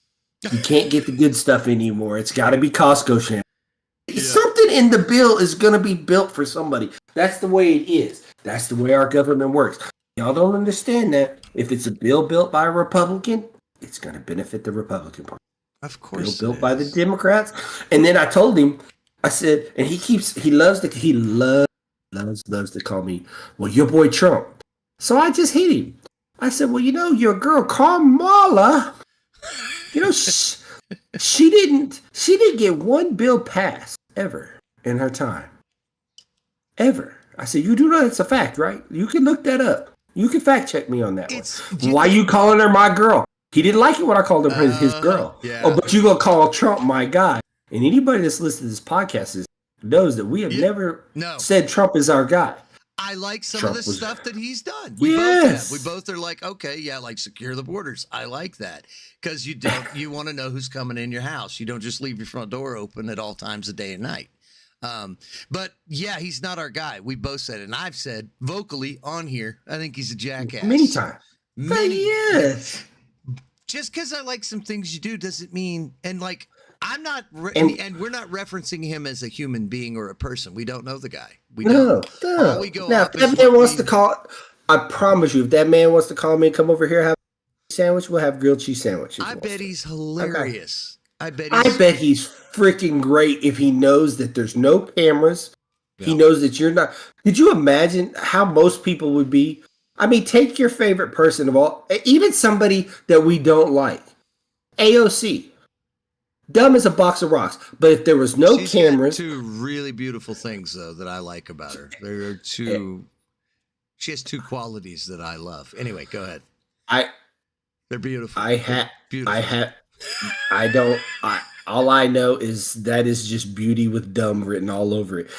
You can't get the good stuff anymore. It's got to be Costco champagne. Yeah. Something in the bill is going to be built for somebody. That's the way it is. That's the way our government works. Y'all don't understand that. If it's a bill built by a Republican, it's going to benefit the Republican Party. Of course, bill built by the Democrats. And then I told him, I said, and he loves to call me, well, your boy Trump. So I just hit him. I said, well, your girl Kamala, she didn't get one bill passed ever in her time. Ever. I said, you do know that's a fact, right? You can look that up. You can fact check me on that one. Why you calling her my girl? He didn't like it when I called her his girl. Yeah. Oh, but you gonna call Trump my guy? And anybody that's listened to this podcast knows that we have never said Trump is our guy. I like some Trump of the stuff that he's done. Yes. We both are like, okay, yeah, like secure the borders. I like that because you want to know who's coming in your house. You don't just leave your front door open at all times of day and night. But yeah, he's not our guy. We both said it. And I've said vocally on here, I think he's a jackass. Many times. Yes. Just because I like some things you do doesn't mean, and like, I'm not, and we're not referencing him as a human being or a person. We don't know the guy. We don't. No. All we go now, if that man wants to call, I promise you, if that man wants to call me and come over here, have a sandwich, we'll have grilled cheese sandwich. I bet he's hilarious. Okay. I bet he's freaking great if he knows that there's no cameras. Yeah. He knows that you're not. Could you imagine how most people would be? I mean, take your favorite person of all, even somebody that we don't like. AOC. Dumb as a box of rocks. But if there was no cameras. Got two really beautiful things, though, that I like about her. There are two. She has two qualities that I love. Anyway, go ahead. They're beautiful. All I know is that is just beauty with dumb written all over it.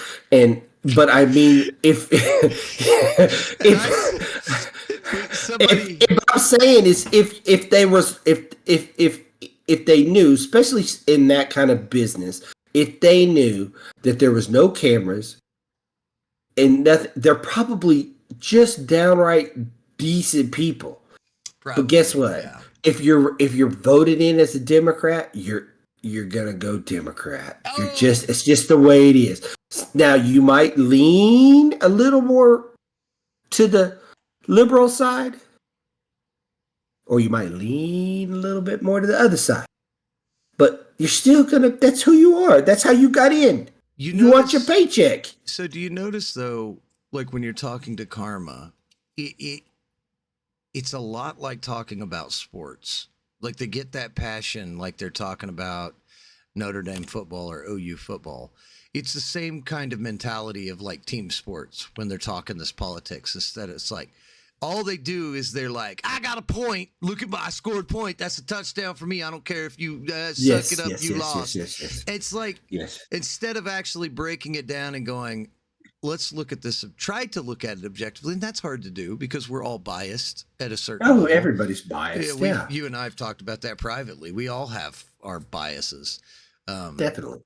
But I mean, if I'm saying is if they knew, especially in that kind of business, if they knew that there was no cameras and nothing, they're probably just downright decent people. Probably, but guess what? Yeah. If you're voted in as a Democrat, you're gonna go Democrat. Oh. It's just the way it is. Now you might lean a little more to the liberal side, or you might lean a little bit more to the other side. But you're still that's who you are. That's how you got in. You want your paycheck. So do you notice though, like when you're talking to Karma, it's a lot like talking about sports. Like they get that passion, like they're talking about Notre Dame football or OU football. it's the same kind of mentality of like team sports when they're talking this politics. Instead, it's like all they do is they're like, I got a point. Look at I scored a point. That's a touchdown for me. I don't care if you suck it up. You lost. Yes. It's like Yes. instead of actually breaking it down and going, let's look at this. Try to look at it objectively, and that's hard to do because we're all biased at a certain. Oh, level. everybody's biased. Yeah, You and I have talked about that privately. We all have our biases. definitely.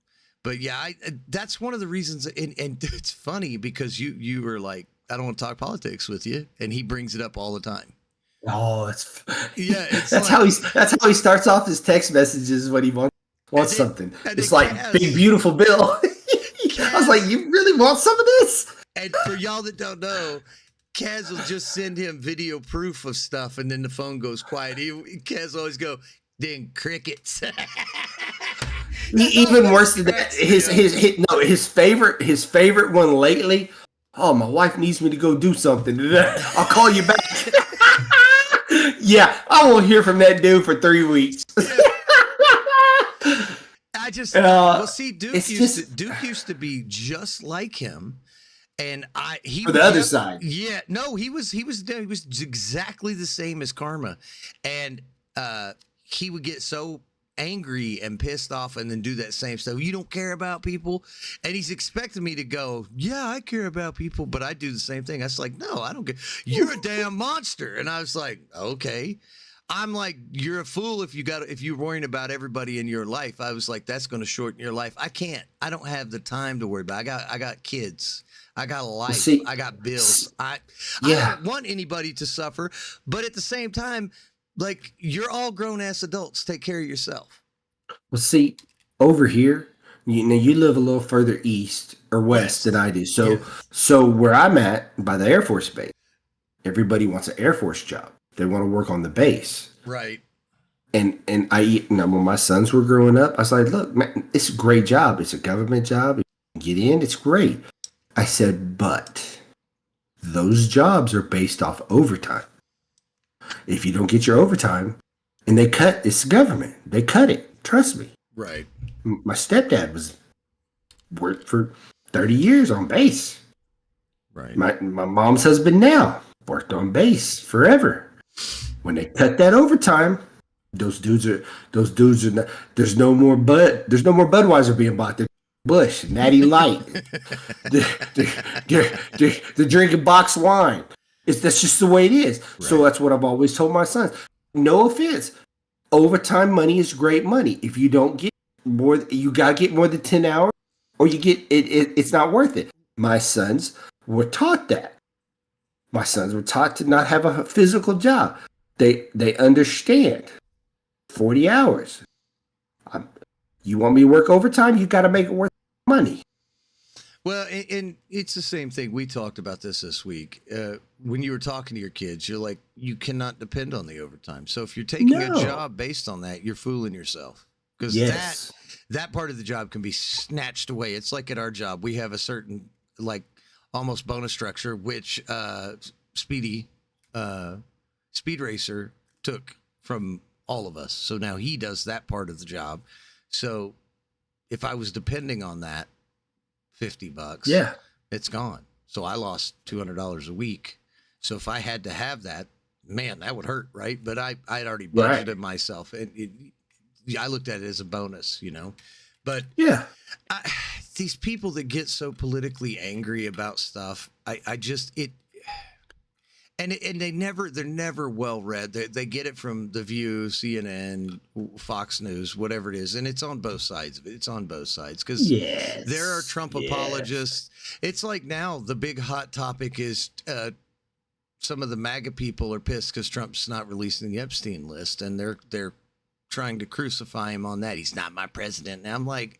But yeah, that's one of the reasons. And it's funny because you were like, I don't want to talk politics with you, and he brings it up all the time. Oh, Yeah, it's that's like- how he starts off his text messages when he wants then- something. and It's then like Kaz- big beautiful Bill. I was like, you really want some of this? And for y'all that don't know, Kaz will just send him video proof of stuff, and then the phone goes quiet. Kaz always go, then crickets. Even worse than that, his favorite one lately. Oh, my wife needs me to go do something. I'll call you back. Yeah, I won't hear from that dude for 3 weeks. I just Uh, see Duke it's Duke used to be just like him, and he For the was other just- side. Yeah, no, he was exactly the same as Karma, and he would get so angry and pissed off and then do that same stuff. You don't care about people, and he's expecting me to go, yeah, I care about people, but I do the same thing. I was like, no, I don't care. You're a damn monster, and I was like, okay. I'm like, you're a fool if you're worrying about everybody in your life. I was like, that's going to shorten your life. I can't. I don't have the time to worry about. I got kids. I got a life. See, I got bills. I yeah. don't want anybody to suffer, but at the same time, like, you're all grown ass adults. Take care of yourself. Well, see, over here, you live a little further east or west than I do. So, Yeah. so where I'm at by the Air Force Base, everybody wants an Air Force job. They want to work on the base. Right. And when my sons were growing up, I was like, look, man, it's a great job. It's a government job. You get in, it's great. I said, but those jobs are based off overtime. If you don't get your overtime, and it's the government. They cut it. Trust me. Right. My stepdad worked for 30 years on base. Right. My mom's husband now worked on base forever. When they cut that overtime, those dudes are not, there's no more Budweiser being bought. There's Bush, Natty Light. they're drinking boxed wine. That's just the way it is. So Right. that's what I've always told my sons. No offense. Overtime money is great money. If you don't get more, you gotta get more than 10 hours, or you get it's not worth it. My sons were taught that. My sons were taught to not have a physical job. They understand 40 hours. You want me to work overtime? You got to make it worth money. Well, and it's the same thing. We talked about this week. When you were talking to your kids, you're like, you cannot depend on the overtime. So if you're taking a No. job based on that, you're fooling yourself. Because Yes. that part of the job can be snatched away. It's like at our job, we have a certain, like, almost bonus structure, which Speed Racer took from all of us. So now he does that part of the job. So if I was depending on that, $50, Yeah. it's gone. So I lost $200 a week. So if I had to have that, man, that would hurt, right? But I'd already budgeted Right. myself, and I looked at it as a bonus, you know. But Yeah. these people that get so politically angry about stuff, and they're never well read. They get it from The View, CNN, Fox News, whatever it is, and it's on both sides of it. It's on both sides because Yes. there are Trump apologists. It's like now the big hot topic is some of the MAGA people are pissed because Trump's not releasing the Epstein list, and they're trying to crucify him on that. He's not my president. And I'm like,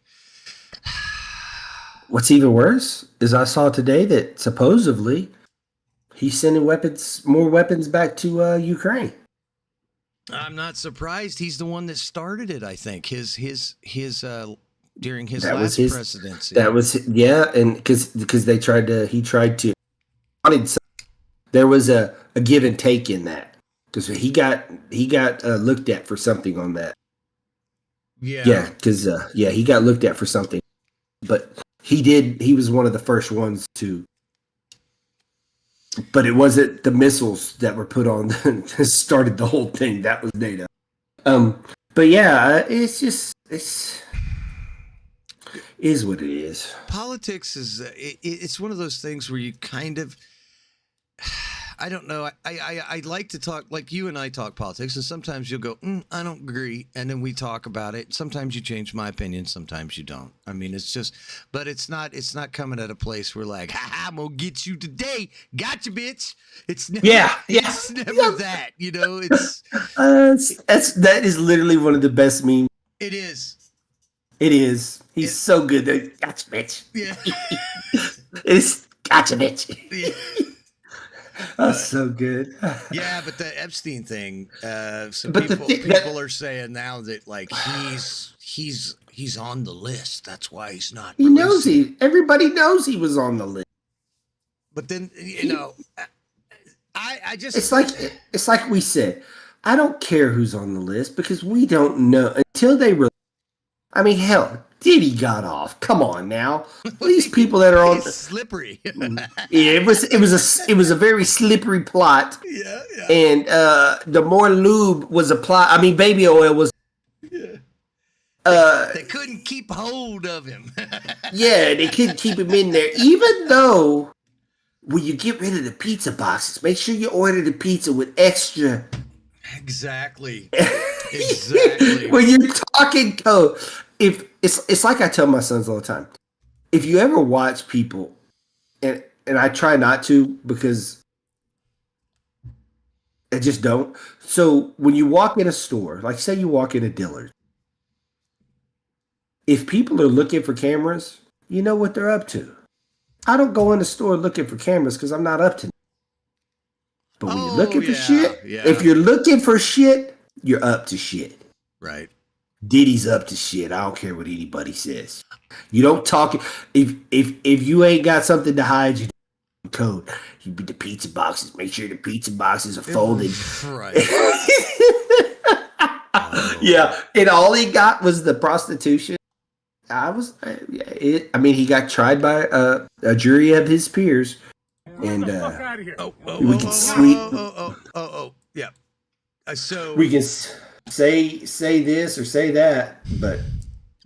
What's even worse is I saw today that supposedly he's sending more weapons back to Ukraine. I'm not surprised. He's the one that started it. I think his during his That was last his- presidency. That was and because there was a give and take in that because he got looked at for something on that. yeah. Yeah, because he got looked at for something, but He did. He was one of the first ones to. But it wasn't the missiles that were put on that started the whole thing. That was NATO. But yeah, it's just it's is what it is. Politics is it's one of those things where you kind of I don't know. I like to talk like you and I talk politics, and sometimes you'll go, I don't agree, and then we talk about it. Sometimes you change my opinion, sometimes you don't. I mean, it's just, but it's not coming at a place where like, I'm gonna get you today, gotcha, bitch. It's never, it's never that, you know. It's that is literally one of the best memes. it is. It is. He's so good. Gotcha, bitch. Yeah. It's gotcha, bitch. Yeah. That's so good. Yeah, but the Epstein thing. So But the people are saying now that like he's on the list. That's why he's not. He knows releasing. everybody knows he was on the list. But then I just It's like we said. I don't care who's on the list because we don't know until they release. I mean, hell, Diddy got off. Come on now, these people that are on It's slippery. yeah, it was a very slippery plot. Yeah. And the more lube was applied, I mean, baby oil was. They couldn't keep hold of him. Yeah, they couldn't keep him in there, even though when you get rid of the pizza boxes, make sure you order the pizza with extra. Exactly. Exactly. When you're talking code, if it's like I tell my sons all the time, if you ever watch people, and I try not to because I just don't. So when you walk in a store, like say you walk in a Dillard's, if people are looking for cameras, you know what they're up to. I don't go in the store looking for cameras because I'm not up to. But when you're looking for shit, if you're looking for shit, you're up to shit. Right. Diddy's up to shit. I don't care what anybody says. You don't talk if you ain't got something to hide, you don't code. You beat the pizza boxes. Make sure the pizza boxes are folded. Right. Yeah, and all he got was the prostitution. I mean, he got tried by a jury of his peers, and we can sweep. Yeah. So We can say this or say that, but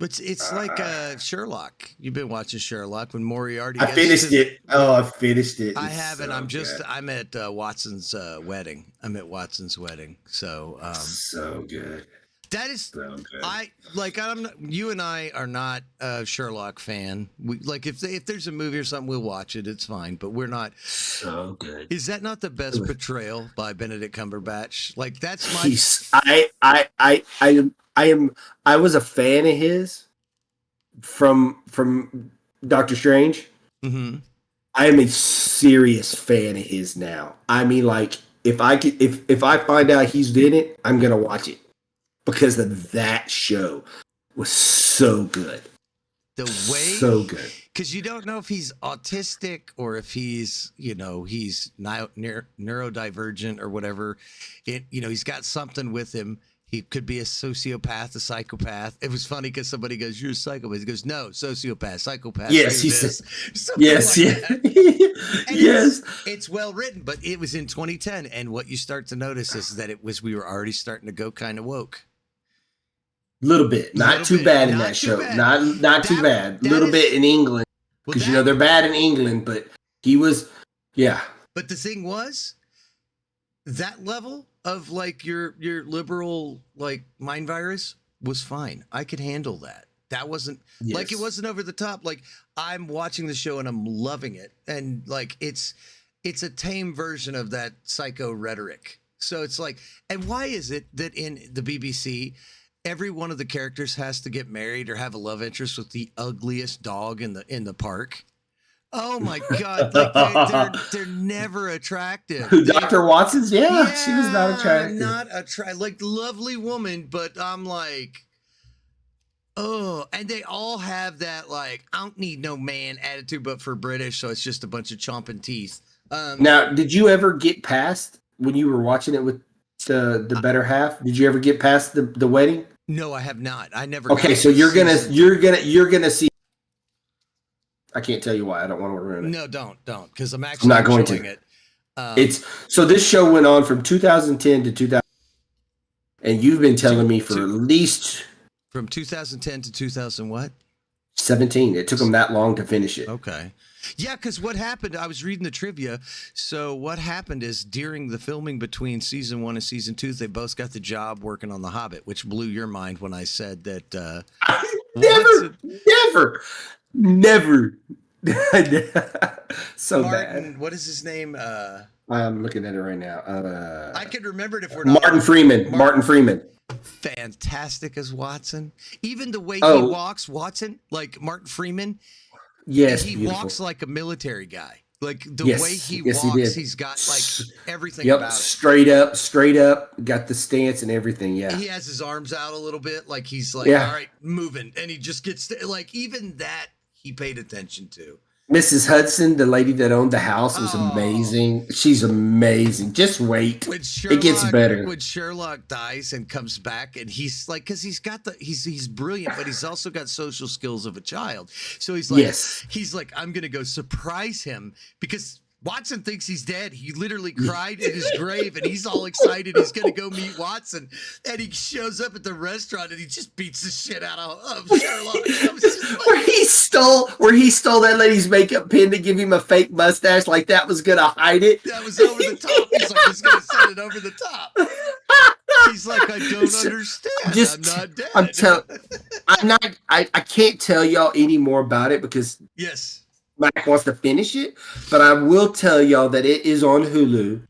it's like Sherlock. You've been watching Sherlock when Moriarty. I finished it. Oh, I finised it. I It's haven't. so I'm at Watson's wedding. I'm at Watson's wedding. So so good. that is. So good. I'm not, you and I are not a Sherlock fan. We like if there's a movie or something, we'll watch it. It's fine, but we're not. So good. Is that not the best portrayal by Benedict Cumberbatch? Like that's my. I was a fan of his from Doctor Strange. Mm-hmm. I am a serious fan of his now. I mean, like if I find out he's in it, I'm gonna watch it because of that show was so good. The way So good. because you don't know if he's autistic or if he's he's neurodivergent or whatever. He's got something with him. He could be a sociopath, a psychopath. It was funny because somebody goes, "You're a psychopath." He goes, "No, sociopath, psychopath." Yes, do he this." said. Something Yes, like yeah. that. And Yes. it's well written, but it was in 2010, and what you start to notice is that we were already starting to go kind of woke. Little bit, not Little too bit. bad in Not that too show. bad. Not too bad. that Little is- bit in England Well, because that- they're bad in England, but he was, yeah. But the thing was, that level of like your liberal like mind virus was fine. I could handle that. That wasn't like it Yes. wasn't over the top. Like I'm watching the show and I'm loving it, and like it's a tame version of that psycho rhetoric. So it's like, and why is it that in the BBC, every one of the characters has to get married or have a love interest with the ugliest dog in the park? Oh my God! Like they're never attractive. Who, Dr. Watson's? Yeah, she was not attractive. Not like lovely woman, but I'm like, oh, and they all have that like I don't need no man attitude, but for British, so it's just a bunch of chomping teeth. Now, did you ever get past when you were watching it with the better half? Did you ever get past the wedding? No, I have not. I never. Okay, got so to you're gonna season. you're gonna see I can't tell you why. I don't want to ruin it. No, don't, because I'm actually not going to. enjoying it. It's so this show went on from 2010 to 2000, and you've been telling me for at least from 2010 to 2000 what? 17. It took them that long to finish it. Okay. Yeah, because what happened, I was reading the trivia. So what happened is during the filming between season 1 and season 2, they both got the job working on The Hobbit, which blew your mind when I said that. Never. So Martin, bad. what is his name? I'm looking at it right now. I could remember it if we're not. Martin Freeman. Martin Freeman. Fantastic as Watson. Even the way he Oh. walks, Watson, like Martin Freeman. Yes, He beautiful. walks like a military guy. Like the Yes, way he yes, he walks, did. he's got like everything Yep, about it. straight up, got the stance and everything. Yeah, He has his arms out a little bit, like he's like, Yeah. all right, moving, and he just gets like even that he paid attention to. Mrs. Hudson, the lady that owned the house, was Oh. amazing. She's amazing. Just wait. When Sherlock, It gets better. When Sherlock dies and comes back, and he's like, because he's brilliant, but he's also got social skills of a child. So he's like, Yes. he's like, I'm gonna go surprise him because Watson thinks he's dead. He literally cried in his grave, and he's all excited. He's gonna go meet Watson, and he shows up at the restaurant, and he just beats the shit out of Sherlock. I was just like, where he stole that lady's makeup pen to give him a fake mustache, like that was gonna hide it. that was over the top. He's like, he's gonna set it over the top. He's like, I don't understand. I'm not dead. I can't tell y'all any more about it because Yes. Mac wants to finish it, but I will tell y'all that it is on Hulu,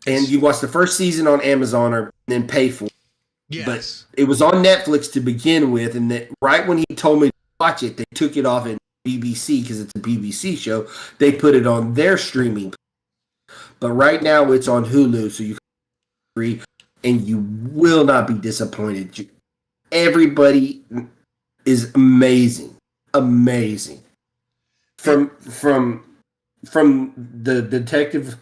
and you watch the first season on Amazon or then pay for it. Yes. But it was on Netflix to begin with, and that right when he told me to watch it, they took it off at BBC because it's a BBC show. They put it on their streaming, but right now it's on Hulu, so you can free, and you will not be disappointed. Everybody is amazing. From the detective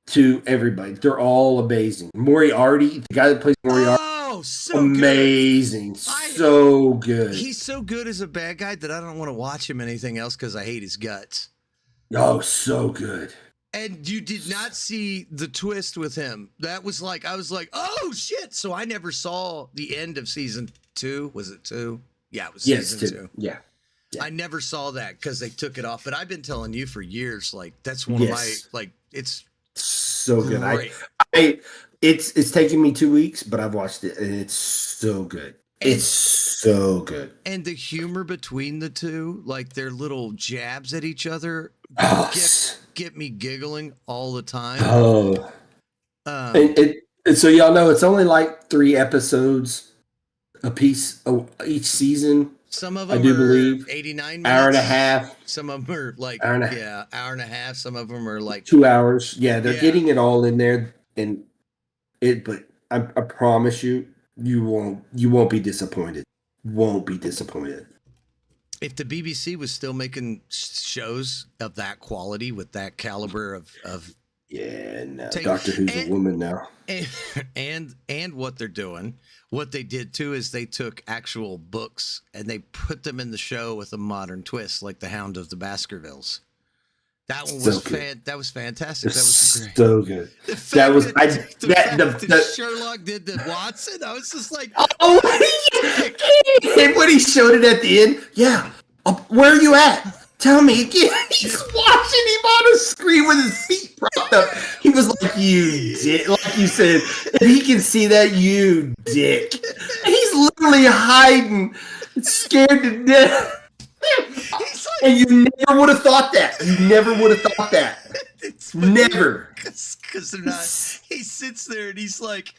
to everybody, they're all amazing. Moriarty, the guy that plays Moriarty, So amazing, so good. He's so good as a bad guy that I don't want to watch him anything else because I hate his guts. Oh, so good. And you did not see the twist with him. That was like, I was like, oh shit. So I never saw the end of season 2. Was it 2? Yeah, it was season 2. Yeah. I never saw that because they took it off. But I've been telling you for years, like that's one of my it's so good. great. It's taken me 2 weeks, but I've watched it and it's so good. It's so good. And the humor between the two, like their little jabs at each other, get me giggling all the time. Oh, and so y'all know it's only like 3 episodes a piece each season. Some of them I do are believe 89 minutes. Hour and a half. Some of them are like hour and a half. Some of them are like 2 hours. Yeah, they're Yeah. getting it all in there, and but I promise you, you won't be disappointed. Won't be disappointed. If the BBC was still making shows of that quality with that caliber of Yeah, no, Take- Doctor Who's a woman now. and what they're doing, what they did too is they took actual books and they put them in the show with a modern twist, like The Hound of the Baskervilles. That one was that was fantastic. That was great. So good. The fact That was that Sherlock did the Watson. I was just like, Oh, and when he showed it at the end, yeah. Where are you at? Tell me again. He's watching him on a screen with his feet propped up. He was like, "You dick," like you said. If he can see that, you dick. He's literally hiding, scared to death. And you never would have thought that. You never would have thought that. it's Never. because they're not. He sits there and he's like,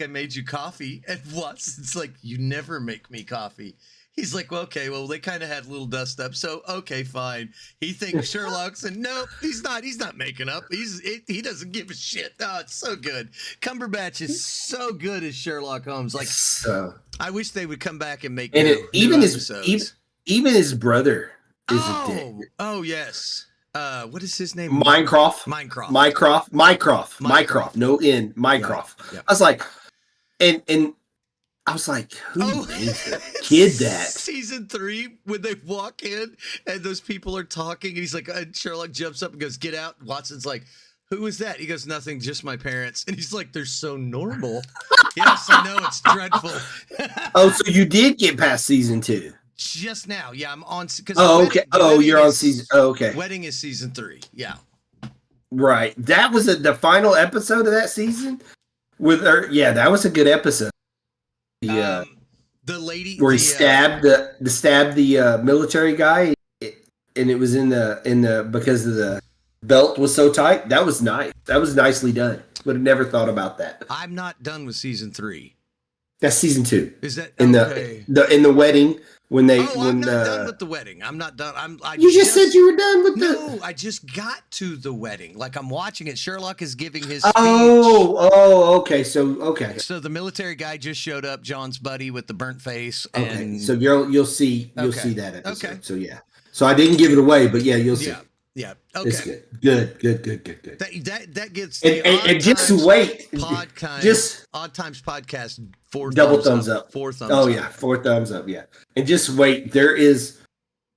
I made you coffee, and Watson's like, you never make me coffee. He's like, well, okay, well, they kind of had a little dust up, so okay, fine. He thinks Sherlock's, and nope, he's not making up. He doesn't give a shit. Oh, it's so good. Cumberbatch is so good as Sherlock Holmes. Like, I wish they would come back and make And new episodes. even his brother is a dick. Oh yes. What is his name? Mycroft. No N. Mycroft. Yeah. I was like, and I was like, who Oh, names that kid that? Season 3, when they walk in and those people are talking, and he's like, Sherlock jumps up and goes, "Get out." Watson's like, "Who is that?" He goes, "Nothing, just my parents." And he's like, "They're so normal." Yes, I know, it's dreadful. Oh, so you did get past season 2? Just now, yeah, I'm on. Oh, okay. Oh, you're on season. Oh, okay. Wedding is season 3. Yeah. Right. That was the final episode of that season with her. Yeah, that was a good episode. Yeah. The lady Where he stabbed the military guy, and it was in the because of the belt was so tight. That was nice. That was nicely done. Would have never thought about that. I'm not done with season 3. That's season 2. Is that in okay? the wedding when they I'm not done with the wedding. I'm not done. You just said you were done with No, I just got to the wedding. Like, I'm watching it. Sherlock is giving his speech. Okay. So the military guy just showed up, John's buddy with the burnt face. Okay. And So you'll see Okay. that episode. Okay. So yeah. So I didn't give it away, but yeah, you'll see. yeah. It's Okay. Good. That gets And just wait. Odd Times podcast 4 double thumbs thumbs up. 4 thumbs Oh up. yeah, 4 thumbs up. Yeah. And just wait. There is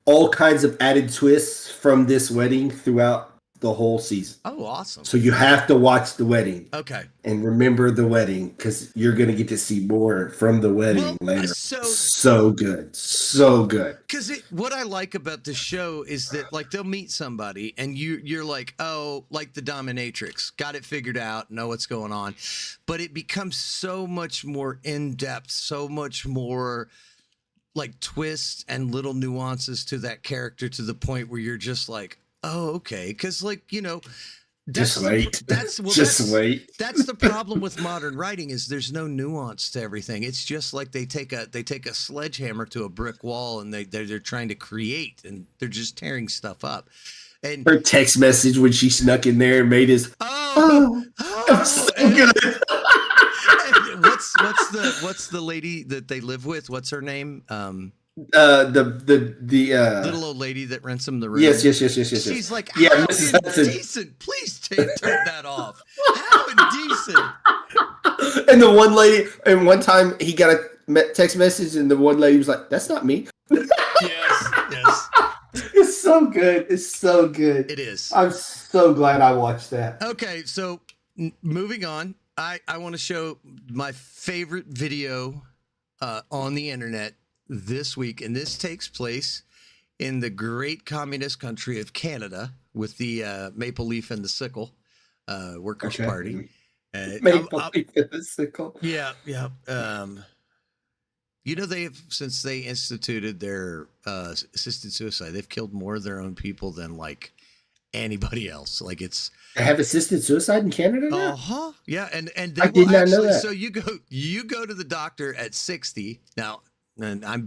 all kinds of added twists from this wedding throughout the whole season. Oh, awesome. So you have to watch the wedding. Okay. And remember the wedding because you're going to get to see more from the wedding later. So good. Because what I like about the show is that, like, they'll meet somebody and you're like, oh, like the dominatrix, got it figured out, know what's going on. But it becomes so much more in-depth, so much more like twists and little nuances to that character to the point where you're just like, oh, okay. Because, like, you know, just wait. That's the problem with modern writing is there's no nuance to everything. It's just like they take a sledgehammer to a brick wall and they're trying to create and they're just tearing stuff up. And her text message when she snuck in there and made his so good. What's the lady that they live with? What's her name? The little old lady that rents him the room. Yes. She's like, yeah, how Mrs. Hudson. Indecent. Please turn that off. How indecent. And the one lady, and one time he got a text message, and the one lady was like, "That's not me." Yes. It's so good. It is. I'm so glad I watched that. Okay, so moving on. I want to show my favorite video on the internet this week, and this takes place in the great communist country of Canada with the maple leaf and the sickle Workers' Party. Maple leaf and the sickle. Yeah. You know, since they instituted their assisted suicide, they've killed more of their own people than like anybody else. Like they have assisted suicide in Canada now? Yeah, and I did not know that. So you go to the doctor at 60 now. And I'm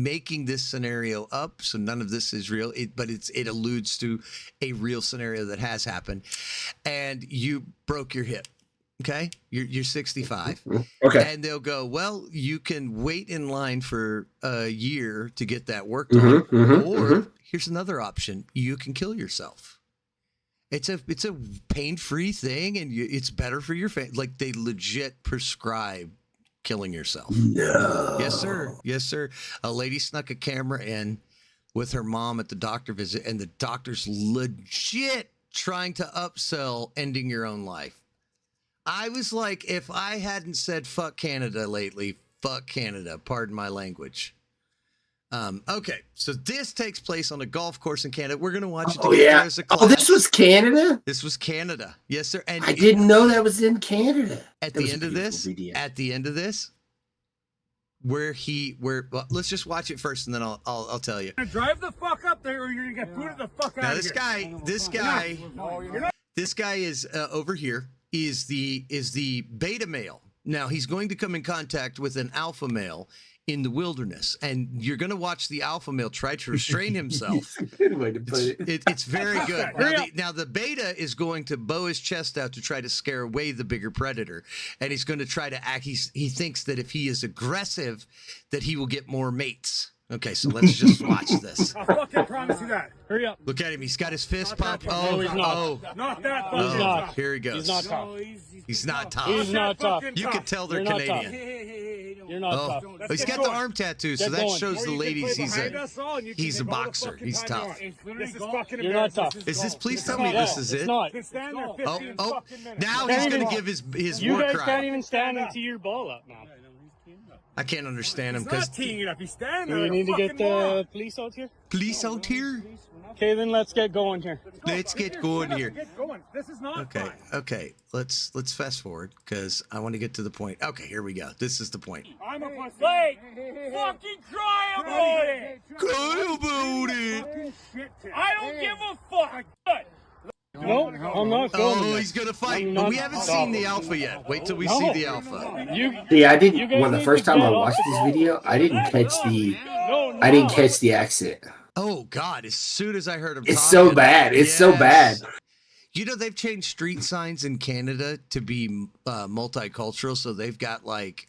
making this scenario up, so none of this is real. But it alludes to a real scenario that has happened. And you broke your hip. Okay, you're 65. Okay, and they'll go, well, you can wait in line for a year to get that worked on, or here's another option: you can kill yourself. It's a pain-free thing, and it's better for your family. Like, they legit prescribe killing yourself. No. Yes, sir. A lady snuck a camera in with her mom at the doctor visit, and the doctor's legit trying to upsell ending your own life. I was like, if I hadn't said fuck Canada lately, fuck Canada, pardon my language. Okay, so this takes place on a golf course in Canada. We're going to watch it together as a class. Oh, this was Canada? This was Canada. Yes, sir. And I didn't know that was in Canada. At the end of this, well, let's just watch it first and then I'll tell you. Drive the fuck up there or you're going to get booted the fuck out of here. This guy is over here is the beta male. Now he's going to come in contact with an alpha male in the wilderness, and you're going to watch the alpha male try to restrain himself. Good way to put it. It's very good. Now the beta is going to bow his chest out to try to scare away the bigger predator, and he's going to try to act. He thinks that if he is aggressive, that he will get more mates. Okay, so let's just watch this. I fucking promise you that. Hurry up. Look at him. He's got his fist pumped. No, he's not. Not that. He's not. Here he goes. He's not tough. He's not tough. He's not tough. You can tell they're You're not Canadian. Hey, You're not tough. Oh, Let's he's get got the going. arm tattoo, so Get that going. shows Or the you can ladies play he's behind us all and you can he's a take all the boxer. fucking He's time tough. you want. This is fucking You're embarrassing. not tough. Is this? Please tell No, me this is it's it. not. You can stand there 15 Oh, fucking minutes. now Can't he's even- gonna give his You war guys cry. can't even stand and tee your ball up, man. I can't understand him He's because not teeing it up. He's standing there. You need to get the police out here. police out here. Okay, then let's get going here. Let's get going here. Get going. This is not Okay, fun. okay. Let's fast forward because I want to get to the point. Okay, here we go. This is the point. I'm a pussy. Wait! Fucking cry about it! Cry about it. Fucking shit. I don't give a fuck. Good. No, I'm not going. Oh, he's gonna fight. I'm But not we haven't stopping. seen the alpha yet. Wait till we see the alpha. Yeah, I You didn't. guys When the need first to time I get off watched the this video, I didn't catch the. No, I didn't catch the accent. Oh God! As soon as I heard him, It's so talking, bad. It's so bad. You know they've changed street signs in Canada to be multicultural, so they've got like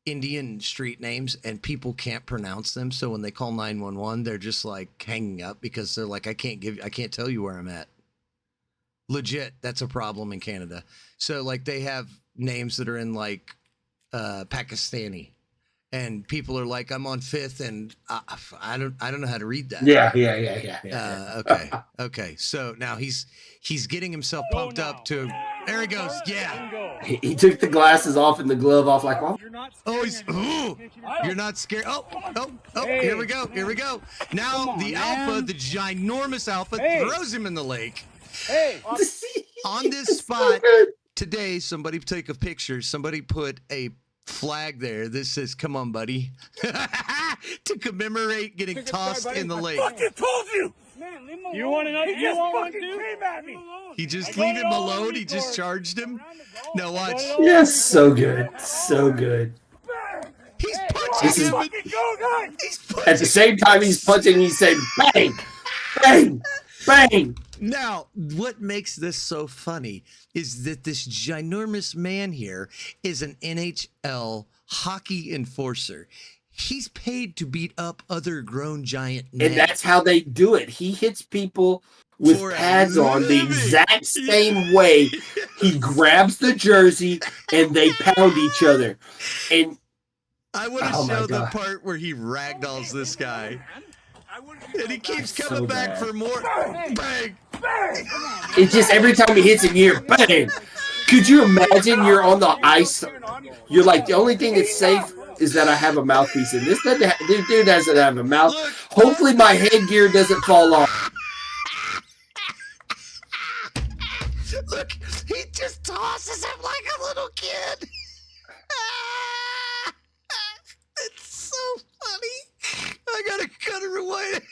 Indian street names, and people can't pronounce them. So when they call 911, they're just like hanging up because they're like, I can't tell you where I'm at. Legit, that's a problem in Canada. So like they have names that are in like Pakistani, and people are like, I'm on 5th, and I don't know how to read that. Yeah. Okay. So now he's getting himself pumped up to. There he goes. Yeah. He took the glasses off and the glove off. Like, well, Oh, you're not scared. Oh. Here we go. Now the alpha, the ginormous alpha, throws him in the lake. On this spot today, somebody take a picture. Somebody put a flag there. This says, "Come on, buddy," to commemorate getting tossed in the lake. Fucking told you! You want another? He just fucking came at me! He just leave him alone. He just charged him. Now watch. yes, so good, so good. He's punching This is- him. Fucking go, guys! He's At the punching. same time he's punching, he's saying, "Bang, bang, bang." Now, what makes this so funny is that this ginormous man here is an NHL hockey enforcer. He's paid to beat up other grown giant men. And that's how they do it. He hits people with For a pads on the living. exact same way. He grabs the jersey and they pound each other. And I want to Oh my show the God. part where he ragdolls this guy. And he keeps So coming back bad. for more. Bang! it's just every time he hits it, you hear bang. Could you imagine you're on the ice? You're like, the only thing that's safe is that I have a mouthpiece. And this dude doesn't have a mouth. Look. Hopefully my headgear doesn't fall off. Look, he just tosses him like a little kid. It's so funny. I gotta rewind it.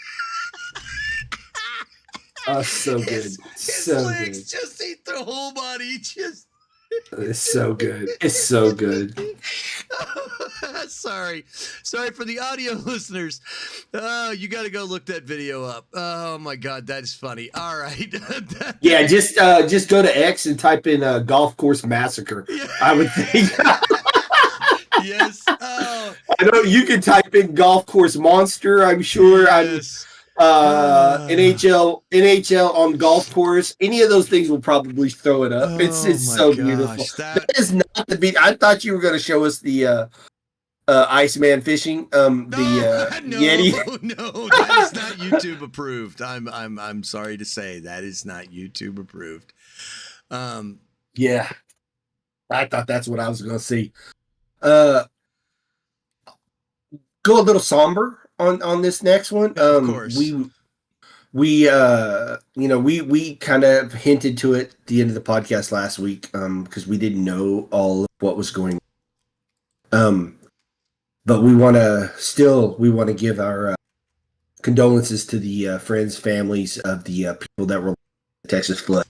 Oh, so good. His So legs good. just eat the whole body. Just It's so good. It's so good. sorry for the audio listeners. You got to go look that video up. Oh my God, that is funny. All right. Yeah, just go to X and type in golf course massacre. I would think. Yes. Oh, I know you can type in golf course monster. I'm sure. yes. NHL on golf course. Any of those things will probably throw it up. It's Oh my so gosh, beautiful. that- That is not the beat. I thought you were going to show us the Iceman fishing. The no, Yeti. no, that is not YouTube approved. I'm sorry to say that is not YouTube approved. Yeah, I thought that's what I was going to see. Go a little somber on this next one. Of course. We kind of hinted to it at the end of the podcast last week because we didn't know all of what was going on. But we want to give our condolences to the friends, families of the people that were in the Texas flood.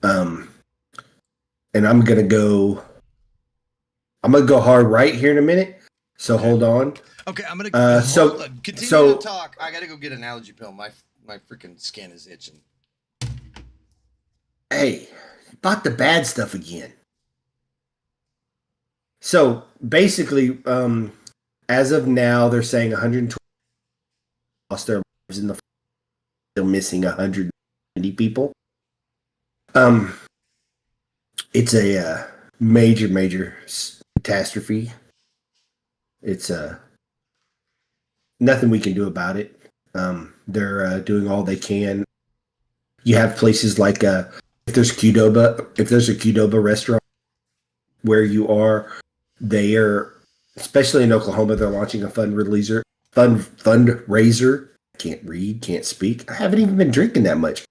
And I'm gonna go hard right here in a minute. So hold on. Okay, I'm gonna continue so- to talk. I gotta go get an allergy pill. My freaking skin is itching. Hey, about the bad stuff again. So basically, as of now, they're saying 120 lost their lives in the. Still missing 190 people. It's a major catastrophe. It's nothing we can do about it. They're doing all they can. You have places like if there's a Qdoba restaurant where you are, they are, especially in Oklahoma, they're launching a fundraiser. Can't read, can't speak. I haven't even been drinking that much.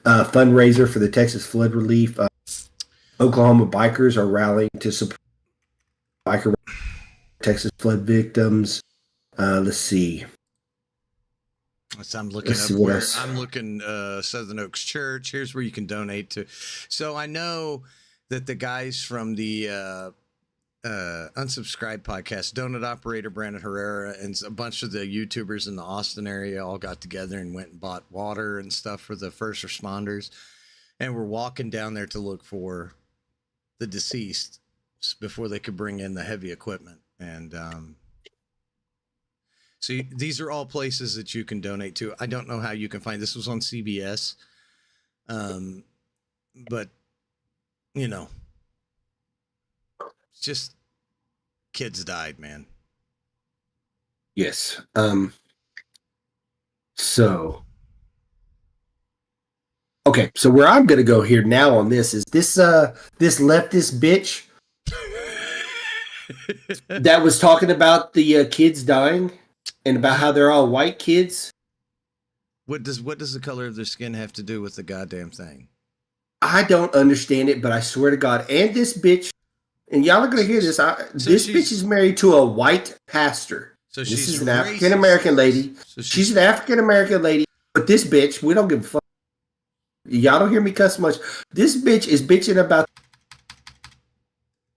Fundraiser for the Texas flood relief. Oklahoma bikers are rallying to support Texas flood victims. Let's see. So I'm looking Southern Oaks Church. Here's where you can donate to. So I know that the guys from the Unsubscribed podcast, Donut Operator Brandon Herrera, and a bunch of the YouTubers in the Austin area all got together and went and bought water and stuff for the first responders. And we're walking down there to look for the deceased before they could bring in the heavy equipment. And so these are all places that you can donate to. I don't know how you can find this. Was on CBS, but you know, just kids died, man. Yes. So okay, so where I'm gonna go here now on this is this leftist bitch that was talking about the kids dying and about how they're all white kids. What does the color of their skin have to do with the goddamn thing? I don't understand it, but I swear to God, and this bitch, and y'all are gonna hear this. This bitch is married to a white pastor. So this she's is an racist. African American lady. So she's an African American lady, but this bitch, we don't give a fuck. Y'all don't hear me cuss much. This bitch is bitching about.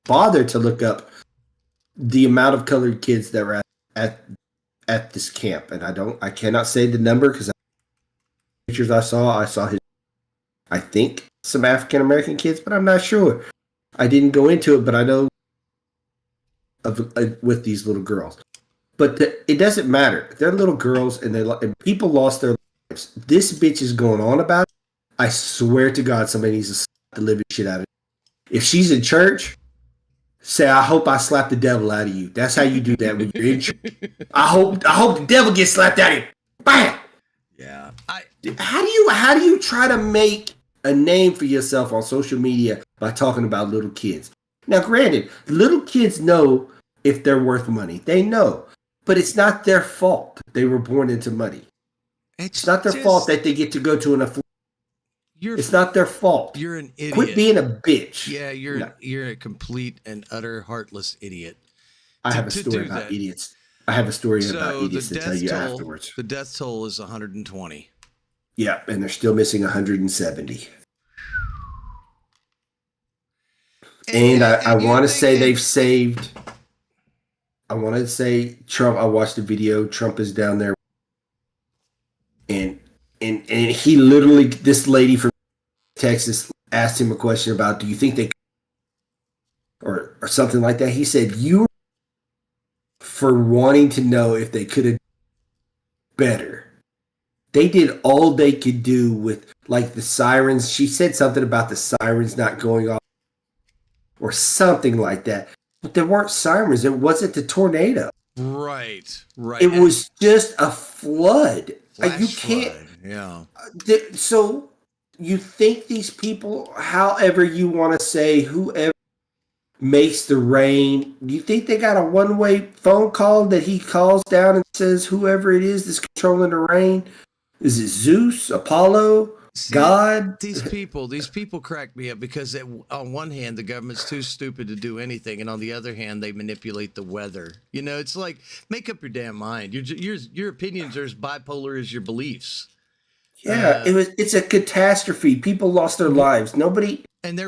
Bother to look up the amount of colored kids that were at this camp, and I cannot say the number because pictures I saw I think some African American kids, but I'm not sure. I didn't go into it, but I know with these little girls. But it doesn't matter. They're little girls, and people lost their lives. This bitch is going on about it. I swear to God, somebody needs to slap the living shit out of it. If she's in church, say, I hope I slap the devil out of you. That's how you do that when you're in church. I hope the devil gets slapped out of you. Bam! Yeah. How do you try to make a name for yourself on social media by talking about little kids? Now, granted, little kids know if they're worth money. They know. But it's not their fault they were born into money. It's not their fault that they get to go to an affluent. It's not their fault. You're an idiot. Quit being a bitch. Yeah, you're a complete and utter heartless idiot. I have a story about idiots. I have a story about idiots to tell you afterwards. The death toll is 120. Yeah, and they're still missing 170. And I want to say they've saved. I want to say Trump. I watched the video. Trump is down there, and he literally, this lady from Texas asked him a question about, do you think they, or something like that. He said, you for wanting to know if they could have better. They did all they could do with like the sirens. She said something about the sirens not going off or something like that. But there weren't sirens. It wasn't the tornado. Right. It was just a flood. Flash You can't. flood. Yeah. So you think these people, however you want to say, whoever makes the rain, do you think they got a one-way phone call that he calls down and says whoever it is that's controlling the rain? Is it Zeus, Apollo, God? These people crack me up because on one hand, the government's too stupid to do anything, and on the other hand, they manipulate the weather. You know, it's like, make up your damn mind. Your opinions are as bipolar as your beliefs. Yeah, it's a catastrophe. People lost their lives. Nobody. And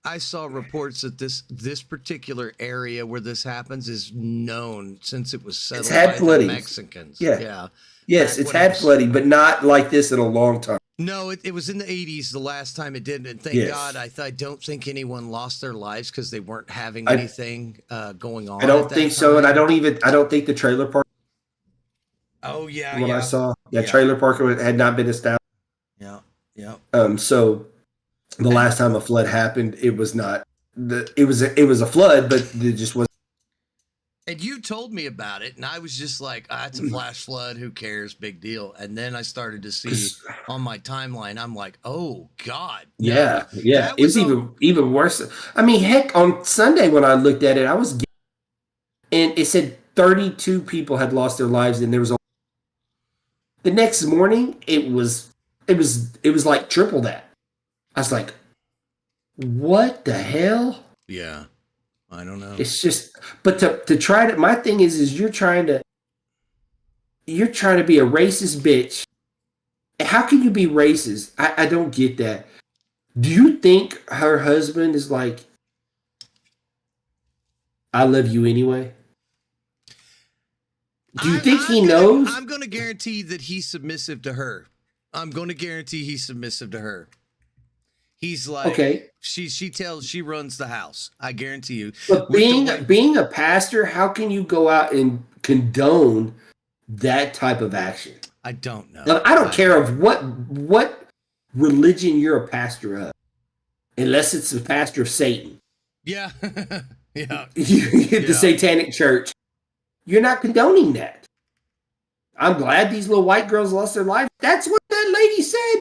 I saw reports that this particular area where this happens is known since it was settled by the Mexicans. Yeah. Yes, it's had flooding, but not like this in a long time. No, it was in the 80s the last time it did, and thank God. I don't think anyone lost their lives because they weren't having anything going on. I don't think so, and I don't think the trailer park. Oh yeah, I saw, trailer park had not been established. Yeah. So the last time a flood happened, it was not. It was a flood, but it just wasn't. And you told me about it, and I was just like, it's a flash flood. Who cares? Big deal. And then I started to see on my timeline, I'm like, oh, God. No. Yeah. That It was even worse. I mean, heck, on Sunday when I looked at it, and it said 32 people had lost their lives, and there was the next morning, it was like triple that. I was like, what the hell? Yeah. I don't know. It's just, but to try to, my thing is you're trying to be a racist bitch. How can you be racist? I don't get that. Do you think her husband is like, I love you anyway? Do you think he knows? I'm going to guarantee that he's submissive to her. I'm going to guarantee he's submissive to her. He's like, okay. She runs the house. I guarantee you. But being a pastor, how can you go out and condone that type of action? I don't know. Now, I don't care of what religion you're a pastor of, unless it's the pastor of Satan. Yeah. Yeah. The Satanic Church. You're not condoning that. I'm glad these little white girls lost their life. That's what that lady said.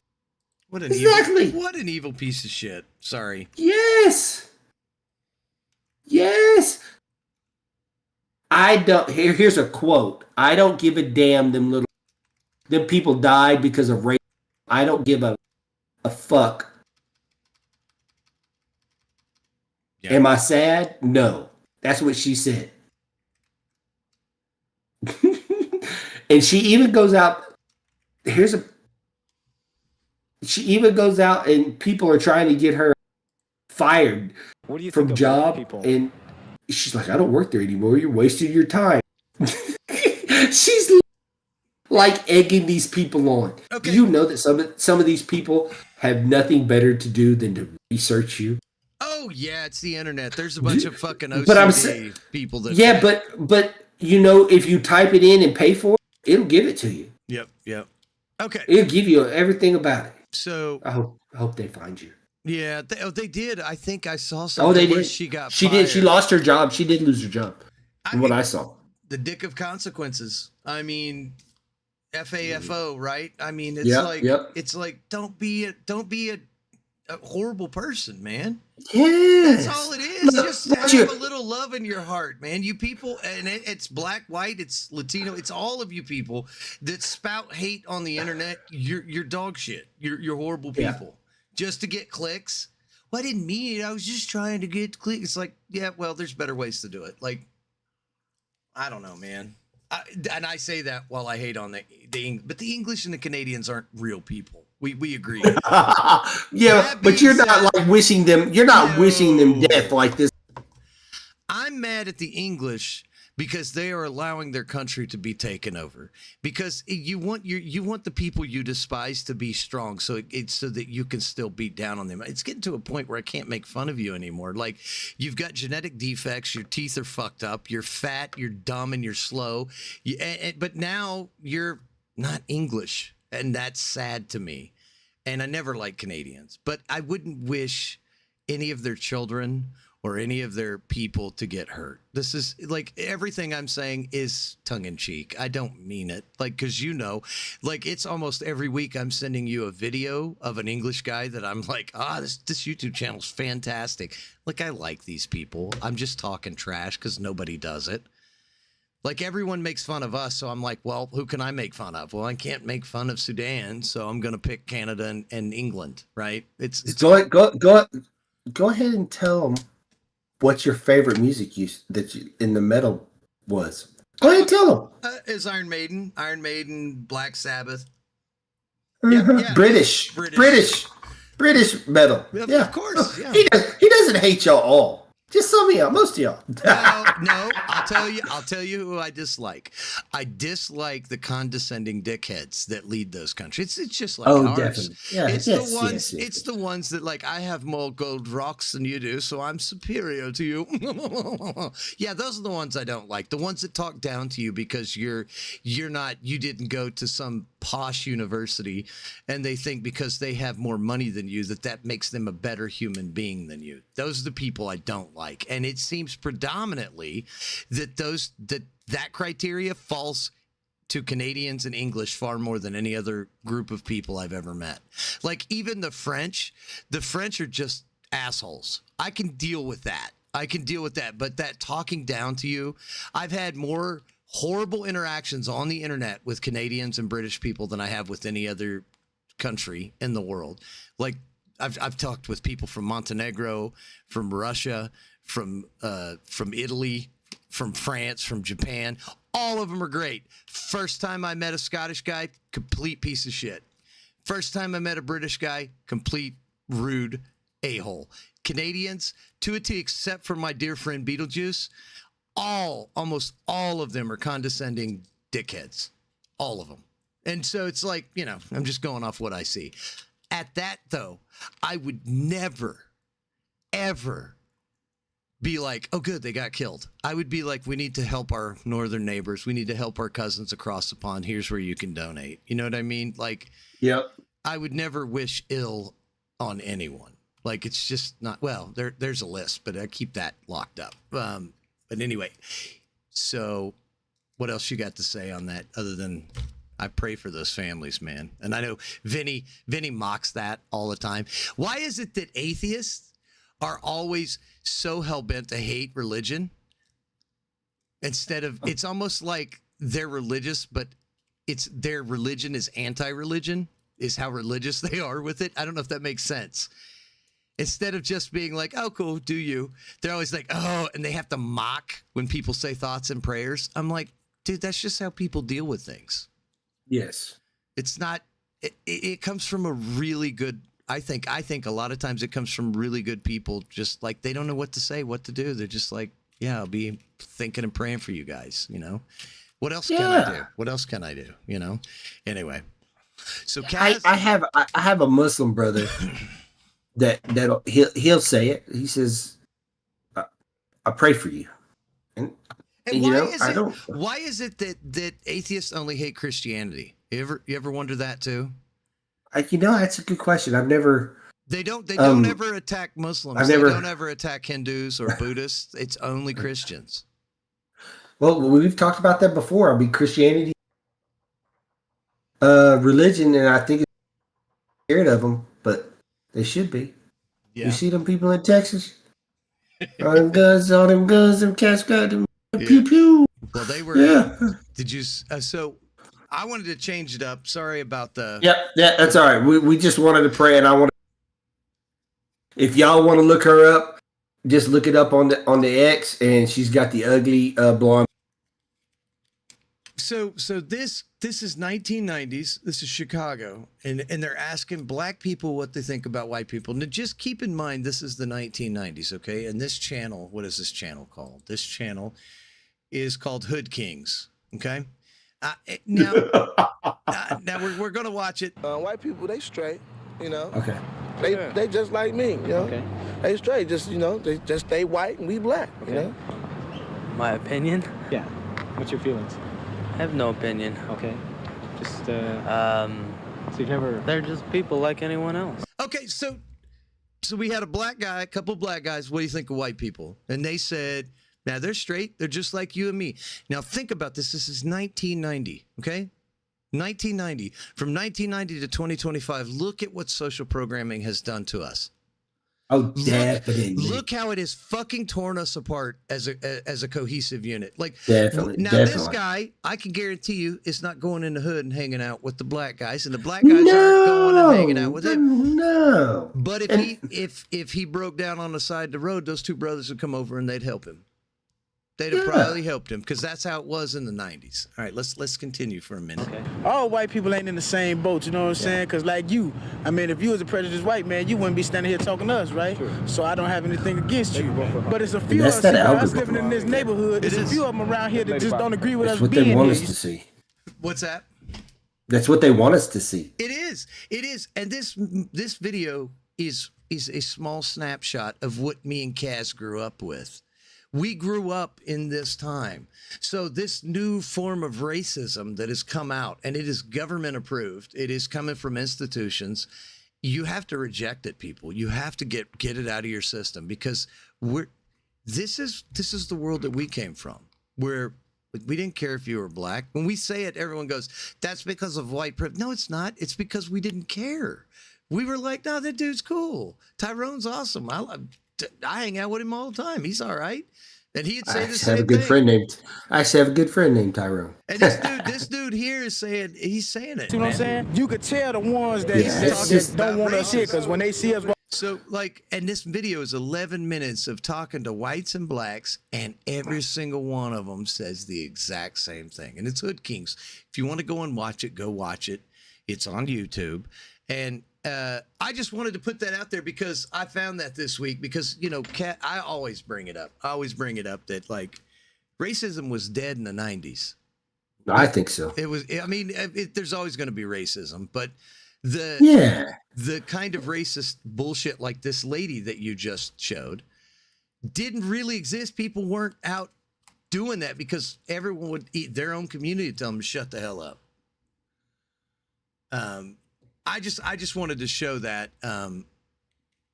What an evil piece of shit. Sorry. Yes. I don't. Here's a quote. I don't give a damn. Them people died because of race. I don't give a fuck. Yeah. Am I sad? No. That's what she said. And she even goes out. She even goes out and people are trying to get her fired from job. And she's like, I don't work there anymore. You're wasting your time. She's like egging these people on. Okay. Do you know that some of these people have nothing better to do than to research you? Oh, yeah, it's the internet. There's a bunch of fucking OCD people that... Yeah, but you know, if you type it in and pay for it, it'll give it to you. Yep. Okay. It'll give you everything about it. So I hope they find you. Yeah, they did. I think I saw something. They did. She got. She fired. did. She lost her job. She did lose her job. From what I saw. The dick of consequences. I mean, FAFO, right? I mean, it's like don't be a horrible person, man. Yes. That's all it is. Just have a little love in your heart, man. You people, and it's black, white, it's Latino, it's all of you people that spout hate on the internet. You're dog shit. You're horrible people. Just to get clicks. Well, I didn't mean it. I was just trying to get clicks. It's like, yeah, well, there's better ways to do it. Like, I don't know, man. And I say that while I hate on but the English and the Canadians aren't real people. We agree. Yeah, but you're not like wishing them. You're not wishing them death like this. I'm mad at the English because they are allowing their country to be taken over. Because you want the people you despise to be strong, so that you can still beat down on them. It's getting to a point where I can't make fun of you anymore. Like, you've got genetic defects, your teeth are fucked up, you're fat, you're dumb, and you're slow. But now you're not English. And that's sad to me. And I never liked Canadians. But I wouldn't wish any of their children or any of their people to get hurt. This is like everything I'm saying is tongue in cheek. I don't mean it. Like, because like it's almost every week I'm sending you a video of an English guy that I'm like, this YouTube channel's fantastic. Like, I like these people. I'm just talking trash because nobody does it. Like, everyone makes fun of us, so I'm like, well, who can I make fun of? Well, I can't make fun of Sudan, so I'm going to pick Canada and England, right? It's go ahead and tell them what your favorite music in the metal was. Go ahead and tell them. Is Iron Maiden, Black Sabbath. Yeah. British metal. Yeah, of course. Yeah. He doesn't hate y'all all. Just some of y'all, most of y'all. No, I'll tell you who I dislike. I dislike the condescending dickheads that lead those countries. It's just like ours. Definitely. Yeah, it's the ones that, like, I have more gold rocks than you do, so I'm superior to you. Yeah, those are the ones I don't like. The ones that talk down to you because you didn't go to some posh university, and they think because they have more money than you that makes them a better human being than you. Those are the people I don't like, and it seems predominantly that that criteria falls to Canadians and English far more than any other group of people I've ever met. Like even the French are just assholes. I can deal with that. But that talking down to you, I've had more horrible interactions on the internet with Canadians and British people than I have with any other country in the world. Like I've talked with people from Montenegro, from Russia, from Italy, from France, from Japan. All of them are great. First time I met a Scottish guy, complete piece of shit. First time I met a British guy, complete rude a-hole. Canadians, to a T, except for my dear friend Beetlejuice, almost all of them are condescending dickheads. All of them. And so it's like, I'm just going off what I see. At that, though, I would never, ever be like, oh, good, they got killed. I would be like, we need to help our northern neighbors. We need to help our cousins across the pond. Here's where you can donate. You know what I mean? Like, Yep. I would never wish ill on anyone. Like, it's just not, well, there's a list, but I keep that locked up. But anyway, so what else you got to say on that other than I pray for those families, man? And I know Vinny mocks that all the time. Why is it that atheists are always so hell-bent to hate religion instead of, it's almost like they're religious, but it's their religion is anti-religion, is how religious they are with it. I don't know if that makes sense. Instead of just being like, oh, cool, do you? They're always like, oh, and they have to mock when people say thoughts and prayers. I'm like, dude, that's just how people deal with things. Yes. It's not, it comes from a really good, I think a lot of times it comes from really good people, just like they don't know what to say, what to do. They're just like, yeah, I'll be thinking and praying for you guys, What else can I do? What else can I do, Anyway. So Kaz, I have a Muslim brother that'll he'll say it. He says, "I pray for you," and why is it that atheists only hate Christianity? You ever wonder that too? That's a good question. I've never. They don't ever attack Muslims. They don't ever attack Hindus or Buddhists. It's only Christians. Well, we've talked about that before. I mean, Christianity, religion, and I think it's scared of them, but they should be. Yeah. You see them people in Texas? all them guns, them cats got them. Pew pew. Well, they were. Yeah. Did you? So I wanted to change it up. Sorry about the. Yeah, that's all right. We just wanted to pray, and I want. If y'all want to look her up, just look it up on the X, and she's got the ugly blonde. So this is 1990s. This is Chicago, and they're asking black people what they think about white people. Now, just keep in mind this is the 1990s, okay? And this channel, what is this channel called? This channel is called Hood Kings, okay? Now we're gonna watch it. White people, they straight, Okay. They just like me, Okay. They straight, just they just stay white and we black, My opinion? Yeah. What's your feelings? I have no opinion. Okay. Just So you've never. they're just people like anyone else. Okay, so we had a couple of black guys. What do you think of white people? And they said, now they're straight. They're just like you and me. Now think about this. This is 1990, okay? 1990. From 1990 to 2025, look at what social programming has done to us. Oh, definitely. Look how it has fucking torn us apart as a cohesive unit. Like, Definitely. now this guy, I can guarantee you, is not going in the hood and hanging out with the black guys, and the black guys aren't going and hanging out with him. No. But if he broke down on the side of the road, those two brothers would come over and they'd help him. They'd have probably helped him because that's how it was in the 90s. All right, let's continue for a minute. Okay. All white people ain't in the same boat, you know what I'm saying? Because like you, I mean, if you was a prejudiced white man, you wouldn't be standing here talking to us, right? Sure. So I don't have anything against you. But it's a few That's of that us algorithm. living in this neighborhood. There's a few of them around here that just don't agree with That's us what being they want here. us to see. What's that? That's what they want us to see. It is. And this video is a small snapshot of what me and Kaz grew up with. We grew up in this time. So this new form of racism that has come out, and it is government approved, it is coming from institutions. You have to reject it, people. You have to get it out of your system, because this is the world that we came from, where we didn't care if you were black. When we say it, everyone goes, that's because of white privilege. No, it's not. It's because we didn't care. We were like, no, that dude's cool. Tyrone's awesome. I hang out with him all the time. He's all right. And he'd say the same thing. I actually have a good friend named Tyrone. And this dude here is saying, he's saying it. You know what I'm saying? You could tell the ones that don't want us here, because when they see us. So, like, and this video is 11 minutes of talking to whites and blacks, and every single one of them says the exact same thing. And it's Hood Kings. If you want to go and watch it, go watch it. It's on YouTube. And I just wanted to put that out there because I found that this week, because, you know, I always bring it up. That, like, racism was dead in the 90s. I think so. It was, I mean, there's always going to be racism, but the kind of racist bullshit like this lady that you just showed didn't really exist. People weren't out doing that because everyone would eat their own community to tell them to shut the hell up. I just wanted to show that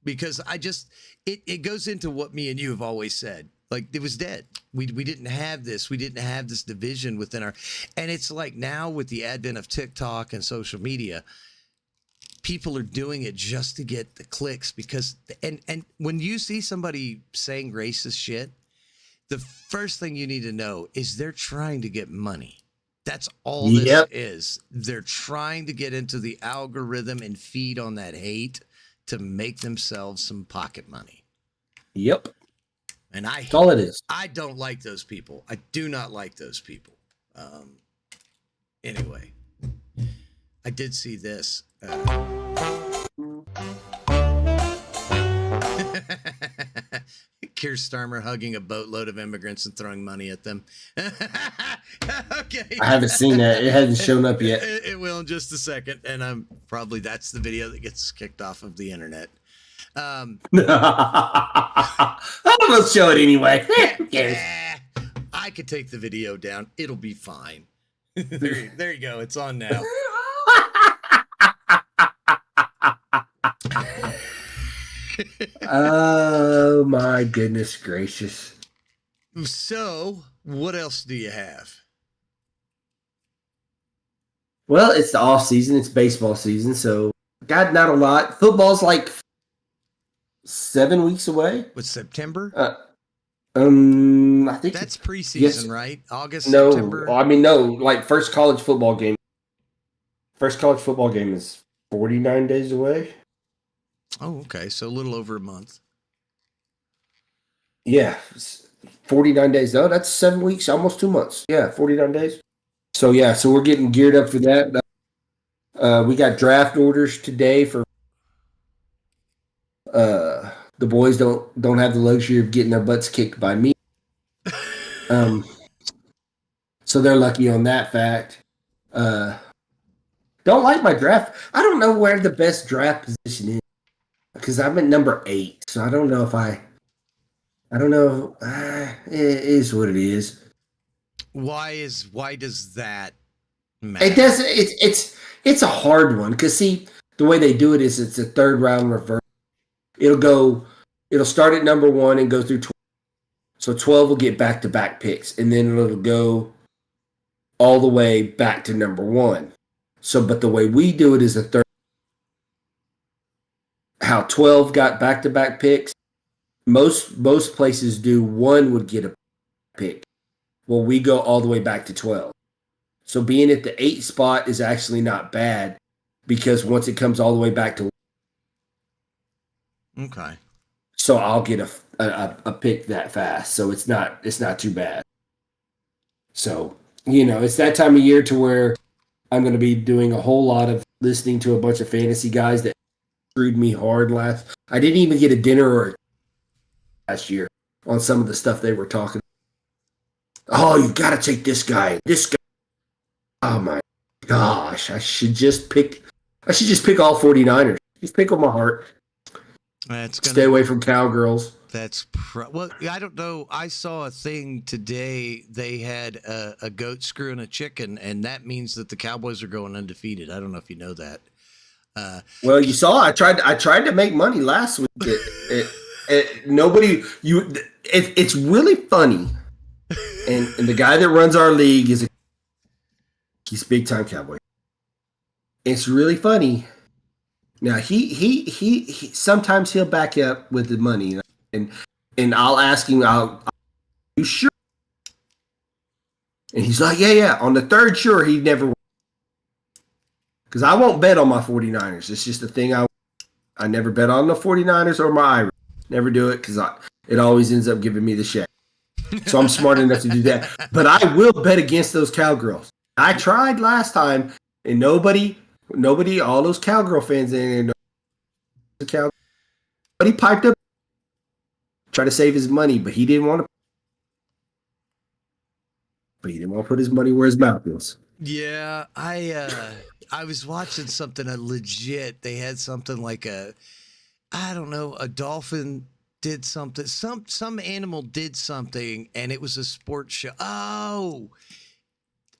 because it goes into what me and you have always said. Like, it was dead. We didn't have this. We didn't have this division within and it's like now with the advent of TikTok and social media, people are doing it just to get the clicks, because and when you see somebody saying racist shit, the first thing you need to know is they're trying to get money. That's all this is. They're trying to get into the algorithm and feed on that hate to make themselves some pocket money. Yep. And that's all it is. I don't like those people. I do not like those people. Anyway, I did see this. Keir Starmer hugging a boatload of immigrants and throwing money at them. Okay. I haven't seen that. It hasn't shown up yet. It will in just a second. And that's the video that gets kicked off of the internet. Let's show it anyway. Who cares? I could take the video down. It'll be fine. There you go. It's on now. Oh my goodness gracious. So, what else do you have? Well, it's the off season. It's baseball season, so God, not a lot. Football's like 7 weeks away. What's September? I think that's preseason, right? August, no, September. No. Like first college football game is 49 days away. Oh, okay. So a little over a month. Yeah, 49 days. No, that's 7 weeks, almost 2 months. Yeah, 49 days. So we're getting geared up for that. We got draft orders today for. The boys don't have the luxury of getting their butts kicked by me. So they're lucky on that fact. Don't like my draft. I don't know where the best draft position is because I'm at number 8. So I don't know if I don't know. It is what it is. Why does that matter? It doesn't. It's a hard one because see the way they do it is it's a third round reverse. It'll start at number 1 and go through 12. So 12 will get back-to-back picks, and then it'll go all the way back to number 1. So, but the way we do it is a third. How 12 got back-to-back picks, most places do 1 would get a pick. Well, we go all the way back to 12. So being at the 8 spot is actually not bad because once it comes all the way back to okay. So I'll get a pick that fast. So it's not too bad. So, it's that time of year to where I'm going to be doing a whole lot of listening to a bunch of fantasy guys that screwed me hard I didn't even get a dinner last year on some of the stuff they were talking about. Oh, you got to take this guy. This guy. Oh my gosh. I should just pick all 49ers. Just pick on my heart. Stay away from cowgirls. Well, I don't know. I saw a thing today. They had a goat screwing a chicken, and that means that the Cowboys are going undefeated. I don't know if you know that. Well, you saw. I tried to make money last week. It's really funny, and the guy that runs our league he's big time Cowboy. It's really funny. Now he sometimes he'll back up with the money, and I'll ask him, "Are you sure?" And he's like, "Yeah." On the third sure, he never. Because I won't bet on my 49ers. It's just a thing I never bet on the 49ers or my Irish. Never do it because it always ends up giving me the shit. So I'm smart enough to do that. But I will bet against those Cowgirls. I tried last time, and nobody, all those Cowgirl fans in there, but he piped up, tried to save his money, but he didn't want to. But he didn't want to put his money where his mouth was. Yeah, I was watching something legit. They had something like a dolphin did something. Some animal did something, and it was a sports show. Oh,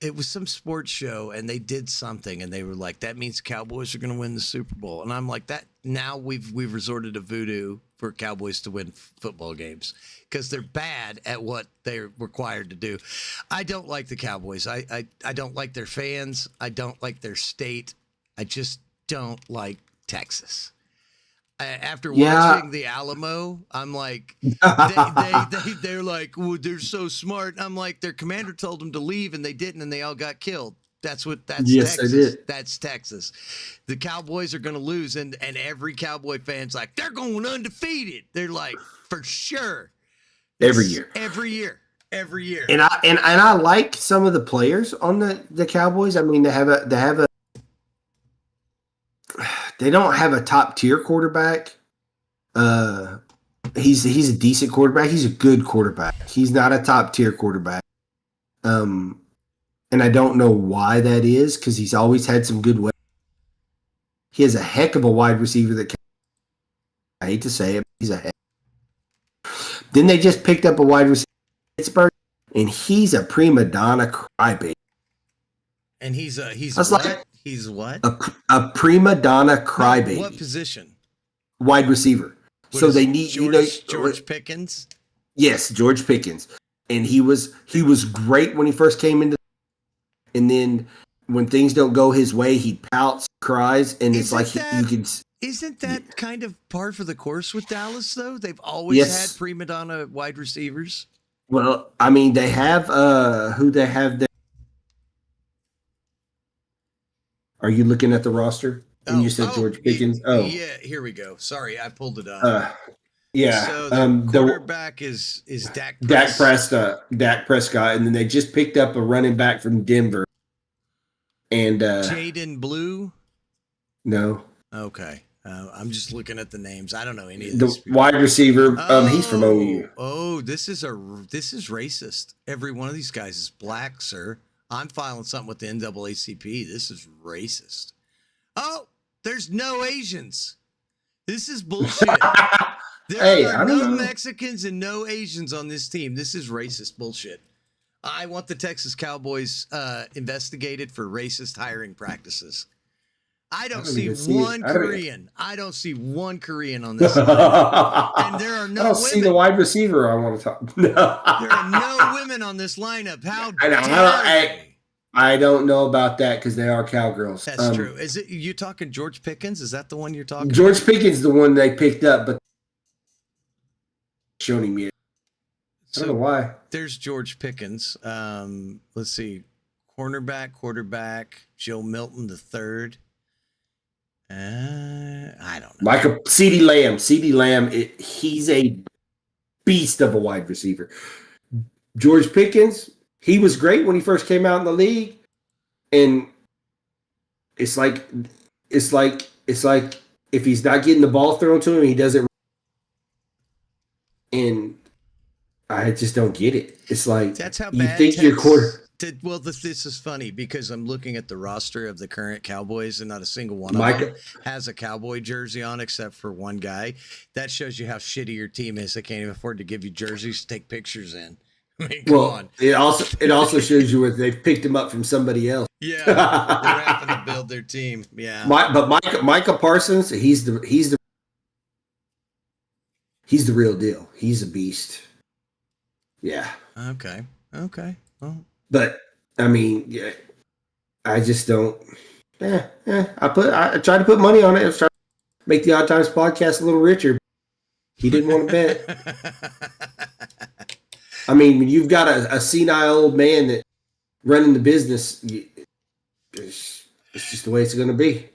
it was some sports show, and they did something, and they were like, "That means Cowboys are going to win the Super Bowl." And I'm like, "That now we've resorted to voodoo for Cowboys to win football games because they're bad at what they're required to do." I don't like the Cowboys. I don't like their fans. I don't like their state. I just don't like Texas. After watching the Alamo, I'm like, they're like, well, they're so smart. I'm like, their commander told them to leave, and they didn't, and they all got killed. That's yes, Texas. They did. That's Texas. The Cowboys are going to lose, and every Cowboy fan's like, they're going undefeated. They're like, for sure. Every year. And I like some of the players on the Cowboys. I mean, they don't have a top tier quarterback. He's a decent quarterback. He's a good quarterback. He's not a top tier quarterback. And I don't know why that is because he's always had some good weapons. He has a heck of a wide receiver that I hate to say it, he's a heck. Then they just picked up a wide receiver in Pittsburgh, and he's a prima donna crybaby. And he's what? A prima donna crybaby. What position? Wide receiver. So they need George Pickens. Yes, George Pickens, and he was great when he first came into, and then when things don't go his way, he pouts, cries, and it's like you can. Isn't that kind of par for the course with Dallas though? They've always had prima donna wide receivers. Well, I mean, they have who they have there. Are you looking at the roster? And you said George Pickens. Yeah, here we go. Sorry, I pulled it up. Yeah. So the quarterback is Dak Prescott, and then they just picked up a running back from Denver. And Jaden Blue. No. Okay. I'm just looking at the names. I don't know any of these. The wide receiver. He's from OU. Oh, this is racist. Every one of these guys is black, sir. I'm filing something with the NAACP. This is racist. Oh, there's no Asians. This is bullshit. There are no Mexicans and no Asians on this team. This is racist bullshit. I want the Texas Cowboys investigated for racist hiring practices. I don't see one Korean. I don't see one Korean on this line. And there are no women. I don't see the wide receiver I want to talk. There are no women on this lineup. How dare I don't know about that because they are Cowgirls. That's true. Is it you talking George Pickens? Is that the one you're talking George about? Pickens the one they picked up, but showing me. I don't know why. There's George Pickens. Let's see. Quarterback, Joe Milton III. I don't know. Like a CeeDee Lamb. He's a beast of a wide receiver. George Pickens, he was great when he first came out in the league, and it's like if he's not getting the ball thrown to him, he doesn't. And I just don't get it. It's like that's how you bad think your quarter. This is funny because I'm looking at the roster of the current Cowboys, and not a single one of Micah- them has a Cowboy jersey on, except for one guy. That shows you how shitty your team is. They can't even afford to give you jerseys to take pictures in. I mean, come on. it also shows you where they've picked him up from somebody else. Yeah, they're having to build their team. Yeah, But Micah Parsons, he's the real deal. He's a beast. Yeah. Okay. Well, But I mean, yeah, I just don't. I tried to put money on it. I was trying to make the Odd Times podcast a little richer. He didn't want to bet. I mean, when you've got a senile old man that running the business, it's just the way it's going to be.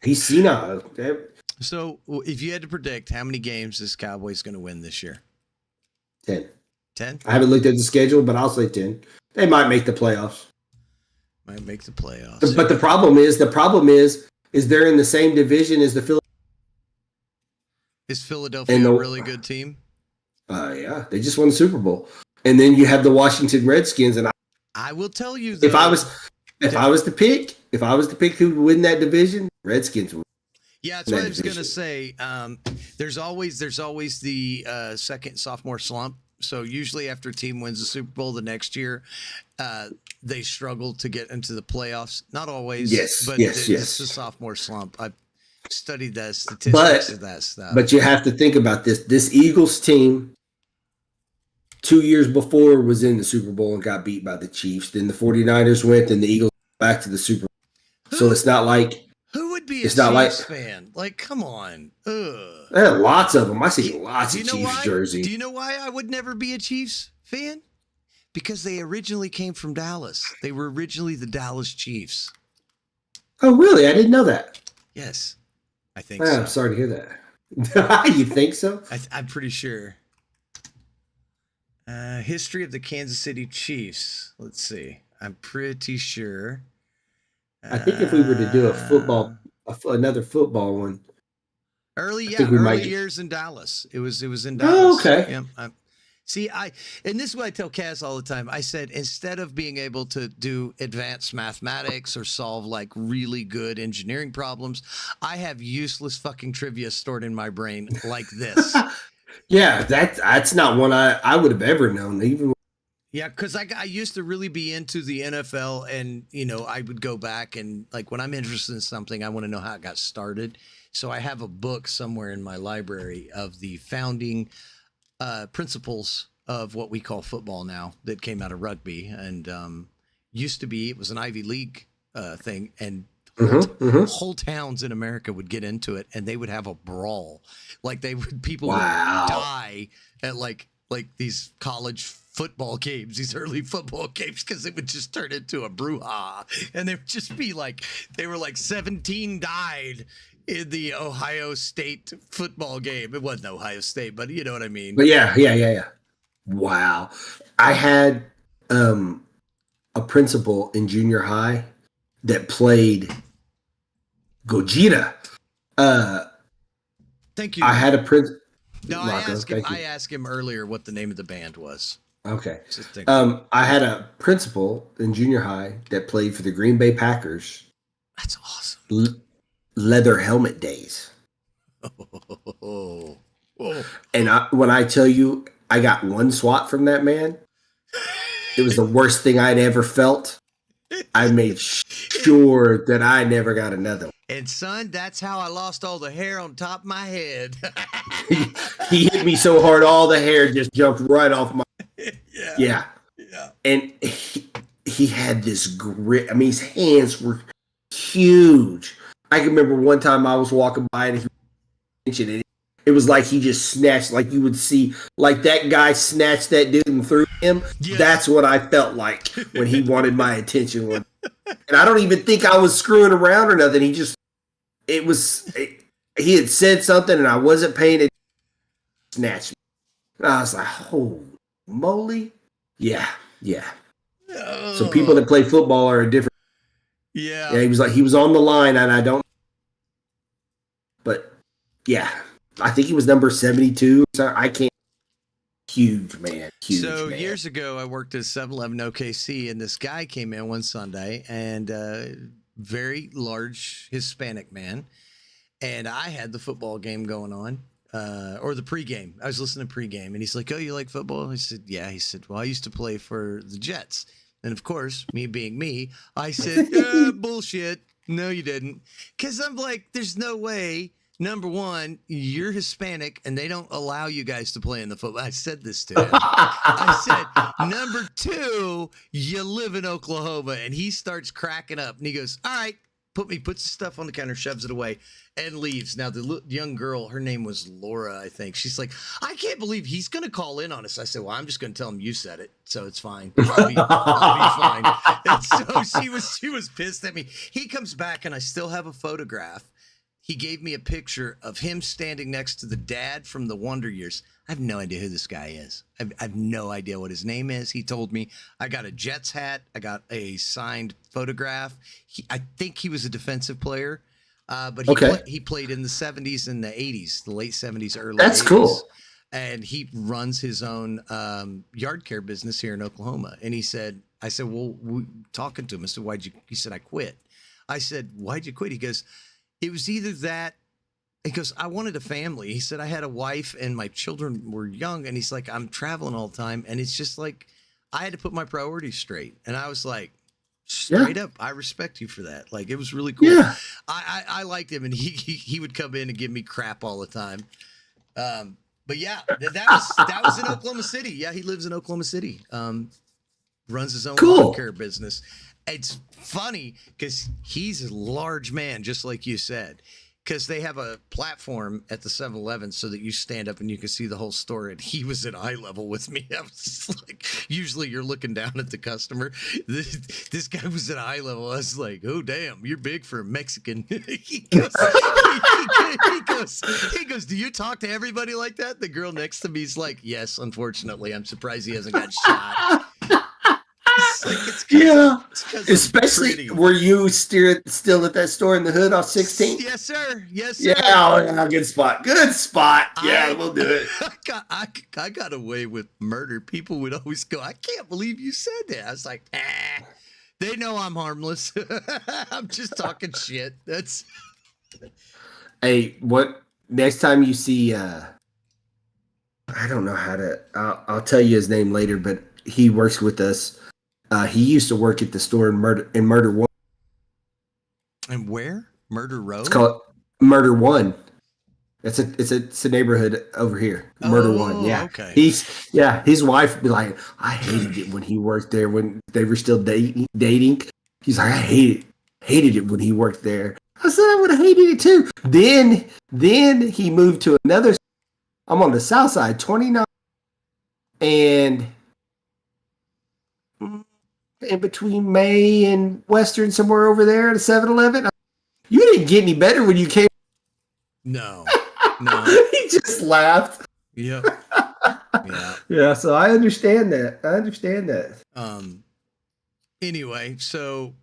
He's senile. So, if you had to predict how many games this Cowboys going to win this year? 10. 10? I haven't looked at the schedule, but I'll say 10. They might make the playoffs. Might make the playoffs. But the problem is they're in the same division as the Philadelphia. Is Philadelphia a really good team? Yeah, they just won the Super Bowl, and then you have the Washington Redskins. And I will tell you, though, if I was to pick who would win that division, Redskins would. Yeah, that's what I was going to say. There's always the second sophomore slump. So usually after a team wins the Super Bowl the next year, they struggle to get into the playoffs. Not always, yes, it's the sophomore slump. I've studied the statistics of that stuff. But you have to think about this. This Eagles team 2 years before was in the Super Bowl and got beat by the Chiefs. Then the 49ers went, and the Eagles back to the Super Bowl. So it's not like who would be a it's not Chiefs like, fan? Like, come on. Ugh. Lots of them. I see lots of Chiefs jerseys. Do you know why I would never be a Chiefs fan? Because they originally came from Dallas. They were originally the Dallas Chiefs. Oh, really? I didn't know that. Yes, I think so. I'm sorry to hear that. You think so? I'm pretty sure. History of the Kansas City Chiefs. Let's see. I'm pretty sure. I think if we were to do another football one. Early years in Dallas. It was in Oh, Dallas. okay. Yeah, and this is what I tell Kaz all the time. I said, instead of being able to do advanced mathematics or solve like really good engineering problems, I have useless fucking trivia stored in my brain like this. Yeah, that's not one I would have ever known. Even yeah, because I used to really be into the NFL, and I would go back and like when I'm interested in something, I want to know how it got started. So I have a book somewhere in my library of the founding principles of what we call football now that came out of rugby, and it was an Ivy League thing, and whole towns in America would get into it, and they would have a brawl. Like people would die at like these college football games, these early football games, because it would just turn into a brouhaha, and they would just be like, 17 died in the Ohio State football game. It wasn't Ohio State, but you know what I mean. But yeah. Wow. I had a principal in junior high that played Gojira. Thank you. I had a principal. No, I asked him earlier what the name of the band was. Okay. I had a principal in junior high that played for the Green Bay Packers. That's awesome. Leather helmet days. Oh. And when I tell you I got one swat from that man, it was the worst thing I'd ever felt. I made sure that I never got another one. And son, that's how I lost all the hair on top of my head. He hit me so hard, all the hair just jumped right off my. Yeah. And he had this grip. I mean, his hands were huge. I can remember one time I was walking by and it was like he just snatched, like you would see, like that guy snatched that dude and threw him. Yeah. That's what I felt like when he wanted my attention. And I don't even think I was screwing around or nothing. He had said something and I wasn't paying it. Snatched me. And I was like, holy moly. Yeah. Oh. So people that play football are a different. Yeah. He was on the line, and I don't. But yeah, I think he was number 72. So I can't. huge, man. Huge. So man. years ago, I worked at 7-Eleven OKC, and this guy came in one Sunday, and very large Hispanic man, and I had the football game going on, or the pregame. I was listening to pregame, and he's like, "Oh, you like football?" I said, "Yeah." He said, "Well, I used to play for the Jets," and of course, me being me, I said, "Bullshit. No, you didn't," because I'm like, "There's no way." Number one, you're Hispanic and they don't allow you guys to play in the football. I said this to him. I said, number two, you live in Oklahoma. And he starts cracking up and he goes, all right, puts the stuff on the counter, shoves it away and leaves. Now, the young girl, her name was Laura, I think. She's like, I can't believe he's going to call in on us. I said, well, I'm just going to tell him you said it. So it's fine. I'll be fine. And so she was pissed at me. He comes back and I still have a photograph. He gave me a picture of him standing next to the dad from the Wonder Years. I have no idea who this guy is. I have no idea what his name is. He told me I got a Jets hat. I got a signed photograph. I think he was a defensive player, but he played in the 70s and the 80s, the late 70s, early 80s. That's cool. And he runs his own yard care business here in Oklahoma. And I said, well, talking to him, I said, he said, I quit. I said, why'd you quit? He goes, it was either that, he goes, I wanted a family. He said, I had a wife and my children were young. And he's like, I'm traveling all the time. And it's just like, I had to put my priorities straight. And I was like, straight up, I respect you for that. Like, it was really cool. Yeah. I liked him and he would come in and give me crap all the time. But yeah, that was in Oklahoma City. Yeah, he lives in Oklahoma City. Runs his own lawn care business. It's funny because he's a large man, just like you said, because they have a platform at the 7-Eleven so that you stand up and you can see the whole store. And he was at eye level with me. I was just like, usually you're looking down at the customer. This guy was at eye level. I was like, oh, damn, you're big for a Mexican. he goes, do you talk to everybody like that? The girl next to me is like, yes, unfortunately. I'm surprised he hasn't got shot. Especially, were you still at that store in the hood off 16? Yes, sir. Yes, sir. Yeah, good spot. Good spot. Yeah, we'll do it. I got away with murder. People would always go, I can't believe you said that. I was like, they know I'm harmless. I'm just talking shit. That's. Hey, what next time you see? I don't know how to. I'll tell you his name later, but he works with us. He used to work at the store in Murder One. And where? Murder Road? It's called Murder One. It's a neighborhood over here. Murder One. Yeah. Okay. His wife would be like, I hated it when he worked there when they were still dating. He's like, I hated it when he worked there. I said I would have hated it too. Then he moved to another. I'm on the south side, 29, and in between May and Western, somewhere over there at a 7-Eleven. You didn't get any better when you came. No. He just laughed. Yep. Yeah. Yeah. So I understand that. Anyway, so.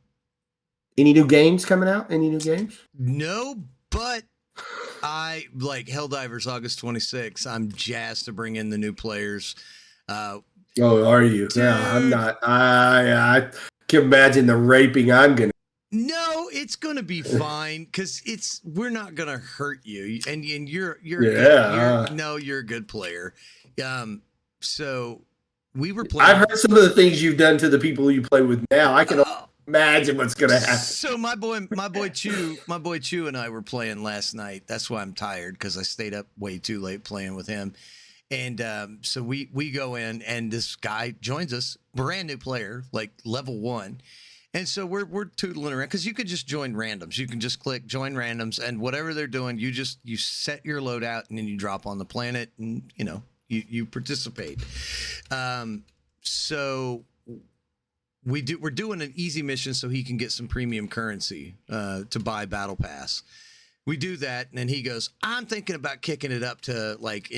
Any new games coming out? Any new games? No, but I like Helldivers August 26th. I'm jazzed to bring in the new players. Oh, are you? Dude. Yeah, I'm not. I can imagine the raping I'm gonna. No, it's gonna be fine because we're not gonna hurt you, and you're a good player. So we were playing. I've heard some of the things you've done to the people you play with now. I can imagine what's gonna happen. So my boy Chu and I were playing last night. That's why I'm tired because I stayed up way too late playing with him. And so we go in and this guy joins us, brand new player, like level 1. And so we're tootling around because you could just join randoms. You can just click join randoms and whatever they're doing, you set your loadout and then you drop on the planet and you participate. So we're doing an easy mission so he can get some premium currency to buy Battle Pass. We do that, and then he goes, I'm thinking about kicking it up to like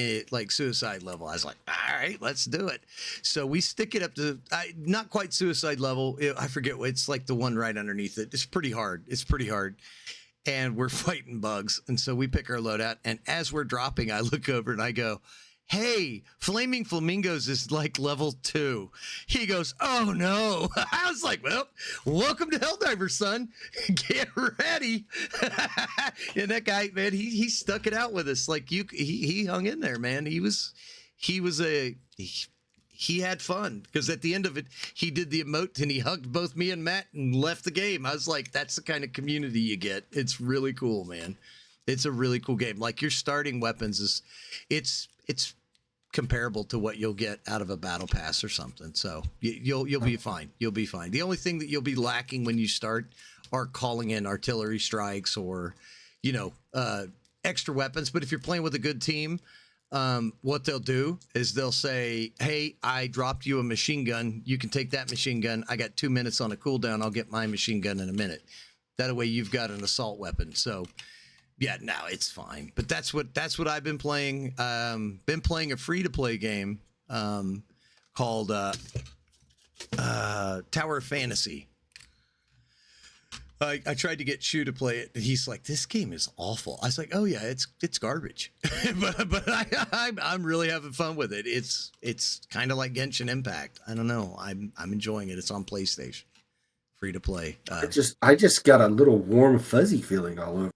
suicide level. I was like, all right, let's do it. So we stick it up to not quite suicide level. I forget what it's like, the one right underneath it. It's pretty hard. And we're fighting bugs. And so we pick our loadout, and as we're dropping, I look over and I go, hey, Flaming Flamingos is like level 2. He goes, oh no. I was like, well, welcome to Helldivers, son. Get ready. And that guy, man, he stuck it out with us. Like he hung in there, man. He had fun because at the end of it, he did the emote and he hugged both me and Matt and left the game. I was like, that's the kind of community you get. It's really cool, man. It's a really cool game. Like your starting weapons it's comparable to what you'll get out of a battle pass or something. So you'll be fine. You'll be fine. The only thing that you'll be lacking when you start are calling in artillery strikes or, extra weapons. But if you're playing with a good team, what they'll do is they'll say, hey, I dropped you a machine gun. You can take that machine gun. I got 2 minutes on a cooldown. I'll get my machine gun in a minute. That way you've got an assault weapon. So yeah, no, it's fine. But that's what I've been playing. Been playing a free-to-play game called Tower of Fantasy. I tried to get Shu to play it, and he's like, "This game is awful." I was like, "Oh yeah, it's garbage," but I'm really having fun with it. It's kind of like Genshin Impact. I don't know. I'm enjoying it. It's on PlayStation, free to play. I just got a little warm fuzzy feeling all over.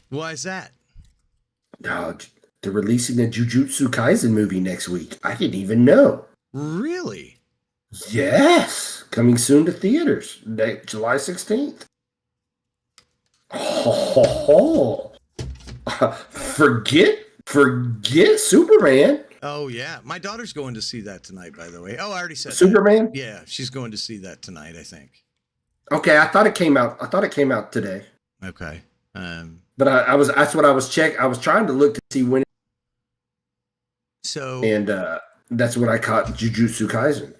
Why is that? They're releasing a Jujutsu Kaisen movie next week. I didn't even know. Really? Yes, coming soon to theaters, July 16th. Oh, forget Superman. Oh yeah, my daughter's going to see that tonight. By the way, I already said Superman. That. Yeah, she's going to see that tonight. I think. Okay, I thought it came out today. Okay. But that's what I was checking. I was trying to look to see when. And that's what I caught Jujutsu Kaisen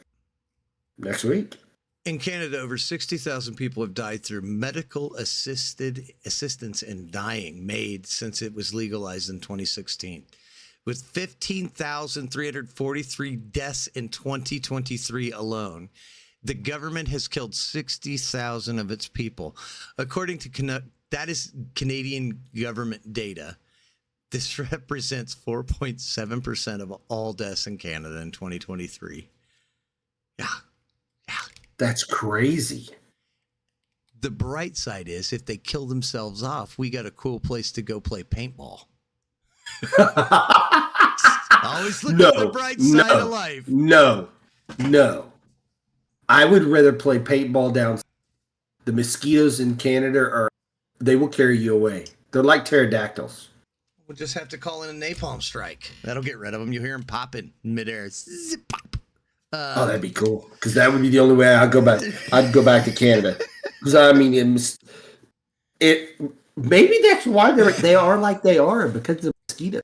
next week. In Canada, over 60,000 people have died through medical assistance in dying made since it was legalized in 2016. With 15,343 deaths in 2023 alone, the government has killed 60,000 of its people. According to that is Canadian government data. This represents 4.7% of all deaths in Canada in 2023. Yeah. That's crazy. The bright side is if they kill themselves off, we got a cool place to go play paintball. Always look at the bright side of life. No. I would rather play paintball down. The mosquitoes in Canada they will carry you away. They're like pterodactyls. We'll just have to call in a napalm strike. That'll get rid of them. You hear them popping midair. Zip, pop. That'd be cool. Because that would be the only way I'd go back. I'd go back to Canada. Because I mean, maybe that's why they are like they are because of the mosquito.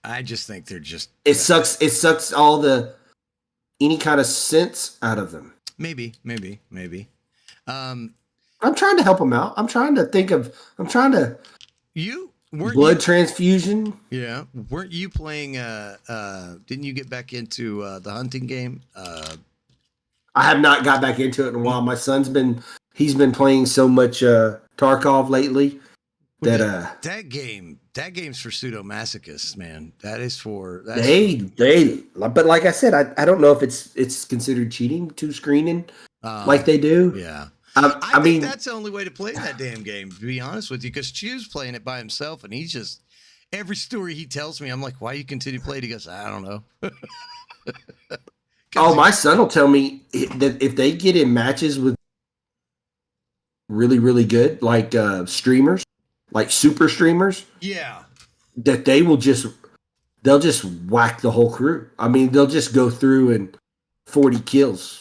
I just think they're just. It sucks. It sucks any kind of sense out of them. Maybe. I'm trying to help them out. I'm trying to. Blood transfusion. Yeah. Weren't you playing didn't you get back into the hunting game? I have not got back into it in a while. My son's been playing so much Tarkov lately that game's for pseudomasochists, man. But like I said, I don't know if it's considered cheating to screening like they do. Yeah. I mean, that's the only way to play that damn game, to be honest with you, because Chew's playing it by himself, and he's just every story he tells me, I'm like, why you continue to play it? He goes, I don't know. My son will tell me that if they get in matches with really, really good, like streamers, like super streamers, yeah, that they'll just whack the whole crew. I mean, they'll just go through and 40 kills.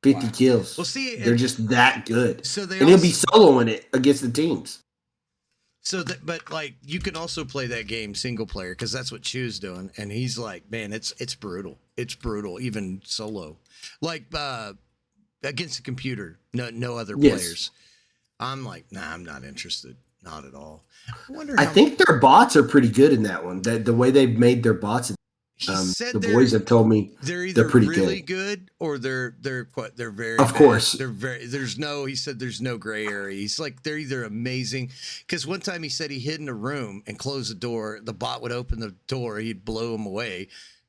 50 kills. Well, see, they're just that good. So he'll be soloing it against the teams. But like you can also play that game single player because that's what Chew's doing, and he's like, man, it's brutal. It's brutal, even solo, like against a computer. No other players. I'm like, nah, I'm not interested. Not at all. I think their bots are pretty good in that one. The way they've made their bots. He said The boys have told me they're either pretty really good or they're very Of bad. course. He said there's no gray area. He's like, they're either amazing, because one time he said he hid in a room and closed the door. The bot would open the door, he'd blow him away.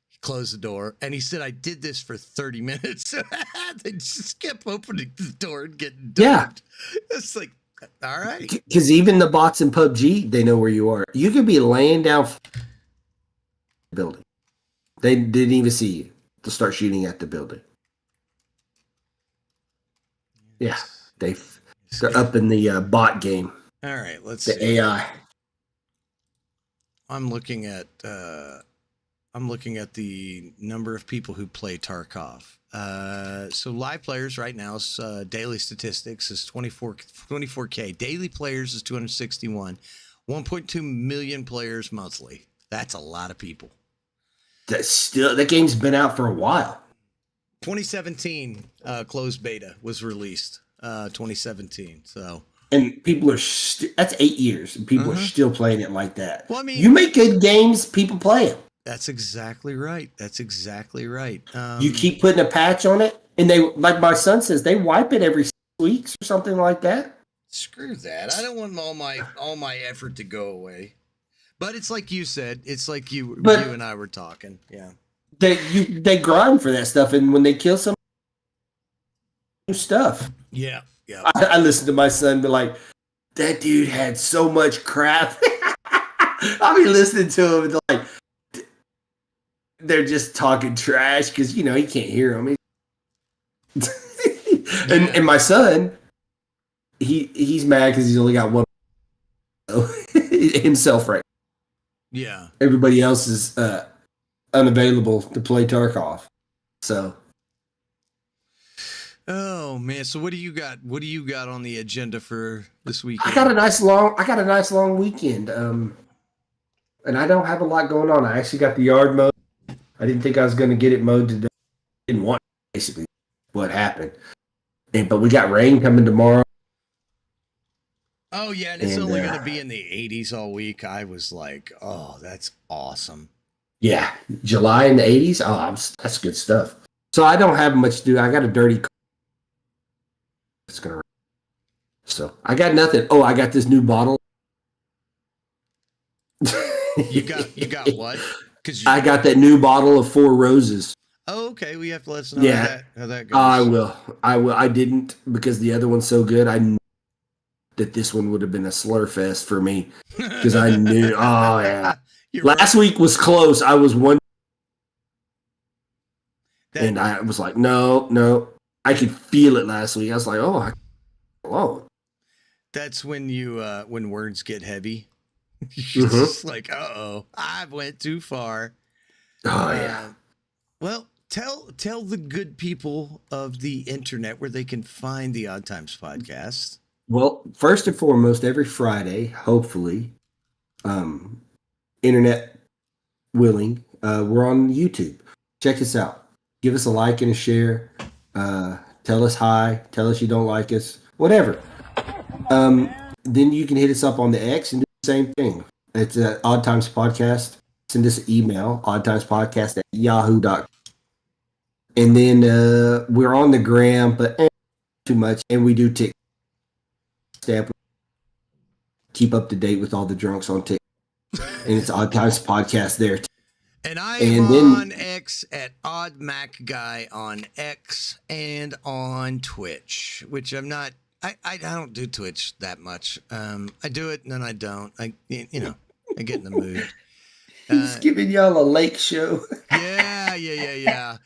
He closed the door, and he said, I did this for 30 minutes. They just kept opening the door and getting dumped. Yeah. It's like, all right. Because even the bots in PUBG, they know where you are. You could be laying down building. They didn't even see you to start shooting at the building. Yeah, they're up in the bot game. All right, let's The see. AI. I'm looking at the number of people who play Tarkov. So live players right now is daily statistics is 24K. Daily players is 261. 1.2 million players monthly. That's a lot of people. That game's been out for a while. 2017 closed beta was released. 2017. So. And people are that's 8 years, and people are still playing it like that. Well, I mean, you make good games, people play them. That's exactly right. You keep putting a patch on it, and they, like my son says, they wipe it every 6 weeks or something like that. Screw that. I don't want all my effort to go away. But it's like you said. It's like you and I were talking. Yeah. They grind for that stuff, and when they kill some new stuff. Yeah. Yeah. I listen to my son be like, that dude had so much crap. I'll be listening to him and like, they're just talking trash because, he can't hear them. And my son, he's mad because he's only got one himself right now. Yeah. Everybody else is unavailable to play Tarkov. So. Oh man! So what do you got? What do you got on the agenda for this weekend? I got a nice long weekend. And I don't have a lot going on. I actually got the yard mowed. I didn't think I was going to get it mowed today. Didn't want it, basically what happened. But we got rain coming tomorrow. Oh yeah, and it's only going to be in the 80s all week. I was like, oh, that's awesome. Yeah, July in the 80s. Oh, that's good stuff. So I don't have much to do. I got a dirty car. It's gonna rain. So I got nothing. Oh, I got this new bottle. You got what? I got that new bottle of Four Roses. Oh, okay. We have to let us know how that goes. I will. I didn't because the other one's so good. I knew that this one would have been a slur fest for me because I knew. Oh yeah. Last week was close. I was one, and I was like, no. I could feel it last week. I was like, oh, hello. That's when when words get heavy. You're just like, uh-oh, I went too far. Oh yeah. Well, tell the good people of the internet where they can find the Odd Times podcast. Well, first and foremost, every Friday, hopefully, internet willing, we're on YouTube. Check us out. Give us a like and a share. Tell us hi. Tell us you don't like us. Whatever. Then you can hit us up on the X and do the same thing. It's Odd Times Podcast. Send us an email, oddtimespodcast@yahoo.com. And then we're on the gram, but too much. And we do TikTok. Keep up to date with all the drunks on TikTok. And it's Odd Times Podcast there. And I am on X at Odd Mac Guy on X and on Twitch, which I'm not. I don't do Twitch that much. I do it and then I don't. I get in the mood. He's giving y'all a lake show. Yeah.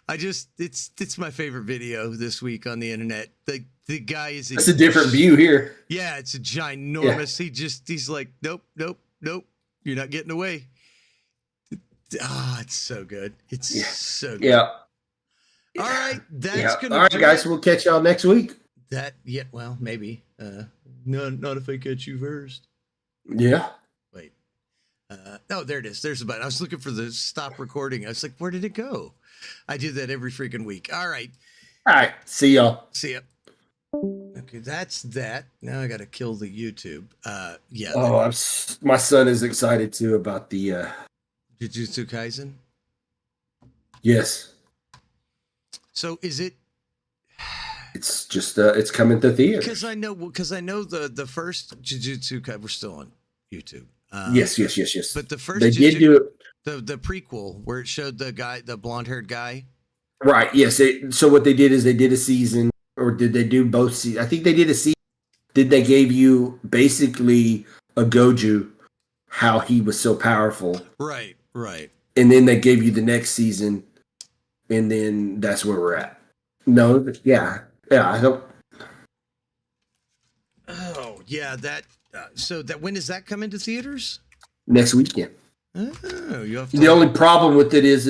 It's my favorite video this week on the internet. The guy is. It's a different view here. Yeah, it's a ginormous. Yeah. He's like, nope. You're not getting away. It's so good. It's so good. Yeah. All right. That's gonna. All right, guys. We'll catch y'all next week. Well, maybe. Not if I catch you first. Yeah. Wait. Oh, there it is. There's the button. I was looking for the stop recording. I was like, where did it go? I do that every freaking week. All right. See y'all. See ya. Okay, that's that. Now I got to kill the YouTube. Yeah. Oh, my son is excited too about the Jujutsu Kaisen. Yes. So is it? It's just it's coming to theaters. Because I know the first Jujutsu Kaisen, we're still on YouTube. Yes. But the first they did do it. the prequel where it showed the blonde haired guy. Right. Yes. So what they did is they did a season, or did they do both seasons? I think they did a season. Did they gave you basically a Goju, how he was so powerful, Right. and then they gave you the next season, and then that's where we're at. No. Yeah. I don't. Oh yeah, that. So that when does that come into theaters? Next weekend. Oh, you have to. The only problem with it is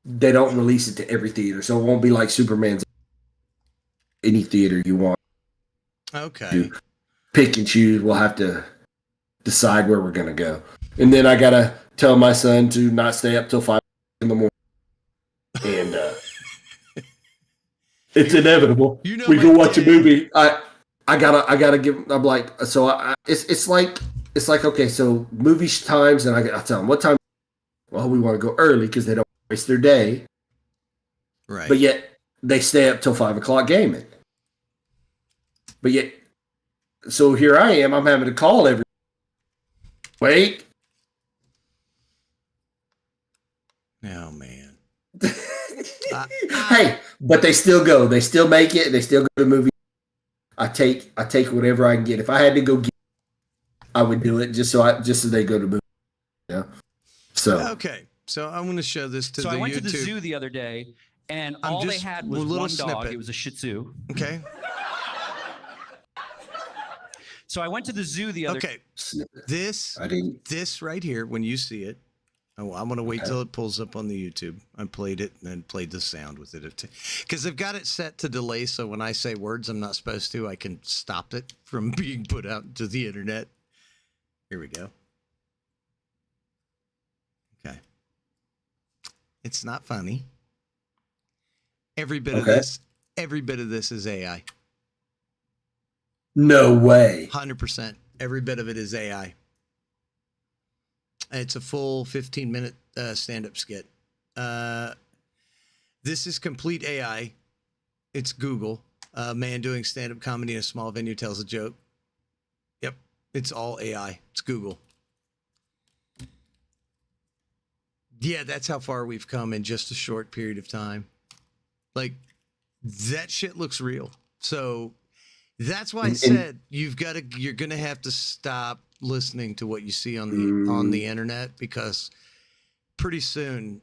they don't release it to every theater, so it won't be like Superman's. Any theater you want. Okay. To pick and choose. We'll have to decide where we're gonna go, and then I gotta tell my son to not stay up till 5 in the morning, and it's inevitable. You know we my go watch a dad- movie. I gotta give. I'm like, so it's like okay. So movie times, and I tell them what time. Well, we want to go early because they don't waste their day, Right. but yet they stay up till 5 o'clock gaming. But yet, so here I am. I'm having to call every. Wait. Oh man. Hey, but they still go. They still make it. They still go to the movie. I take whatever I can get. If I had to go get, I would do it just so they go to movie. Yeah. So Okay. So I'm going to show this to So the I went YouTube. to the zoo the other day, and I'm all they just- had a was little one dog. snippet. It was a Shih Tzu. Okay. So I went to the zoo the other. Okay. This I didn't. this right here, when you see it, I'm going to wait till it pulls up on the YouTube. I played it and then played the sound with it. Because I've got it set to delay, so when I say words I'm not supposed to, I can stop it from being put out to the internet. Here we go. Okay. It's not funny. Every bit of this is AI. No way. 100%. Every bit of it is AI. It's a full 15-minute stand-up skit. This is complete AI. It's Google. A man doing stand-up comedy in a small venue tells a joke. Yep. It's all AI. It's Google. Yeah, that's how far we've come in just a short period of time. Like, that shit looks real. So that's why I said you're gonna have to stop listening to what you see on the internet, because pretty soon,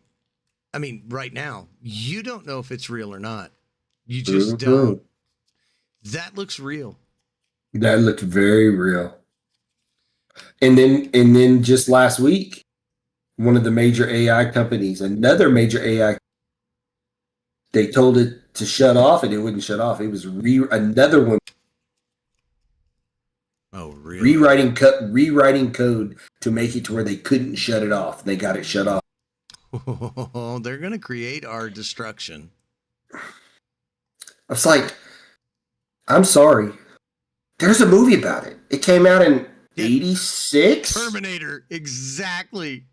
I mean, right now, you don't know if it's real or not. You just don't. That looks real. That looked very real. And then just last week, one of the major AI companies, another major AI, they told it to shut off and it wouldn't shut off. It was another one. Oh, really? Rewriting code to make it to where they couldn't shut it off. They got it shut off. They're going to create our destruction. I was like, I'm sorry. There's a movie about it. It came out in 86. Terminator. Exactly.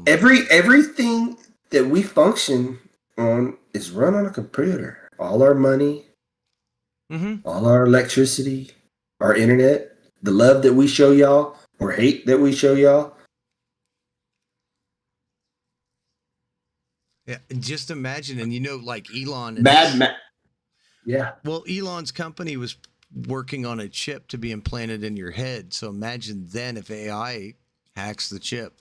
Everything that we function on is run on a computer. All our money, all our electricity, our internet, the love that we show y'all or hate that we show y'all. Yeah, and just imagine, and like Elon. Yeah. Well, Elon's company was working on a chip to be implanted in your head. So imagine then if AI hacks the chip,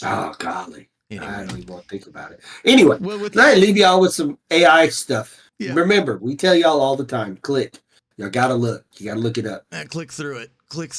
Oh, golly. Anyway. I don't even want to think about it. Anyway, Well, I leave y'all with some AI stuff. Yeah. Remember, we tell y'all all the time, click. Y'all got to look. You got to look it up. Click through it. Click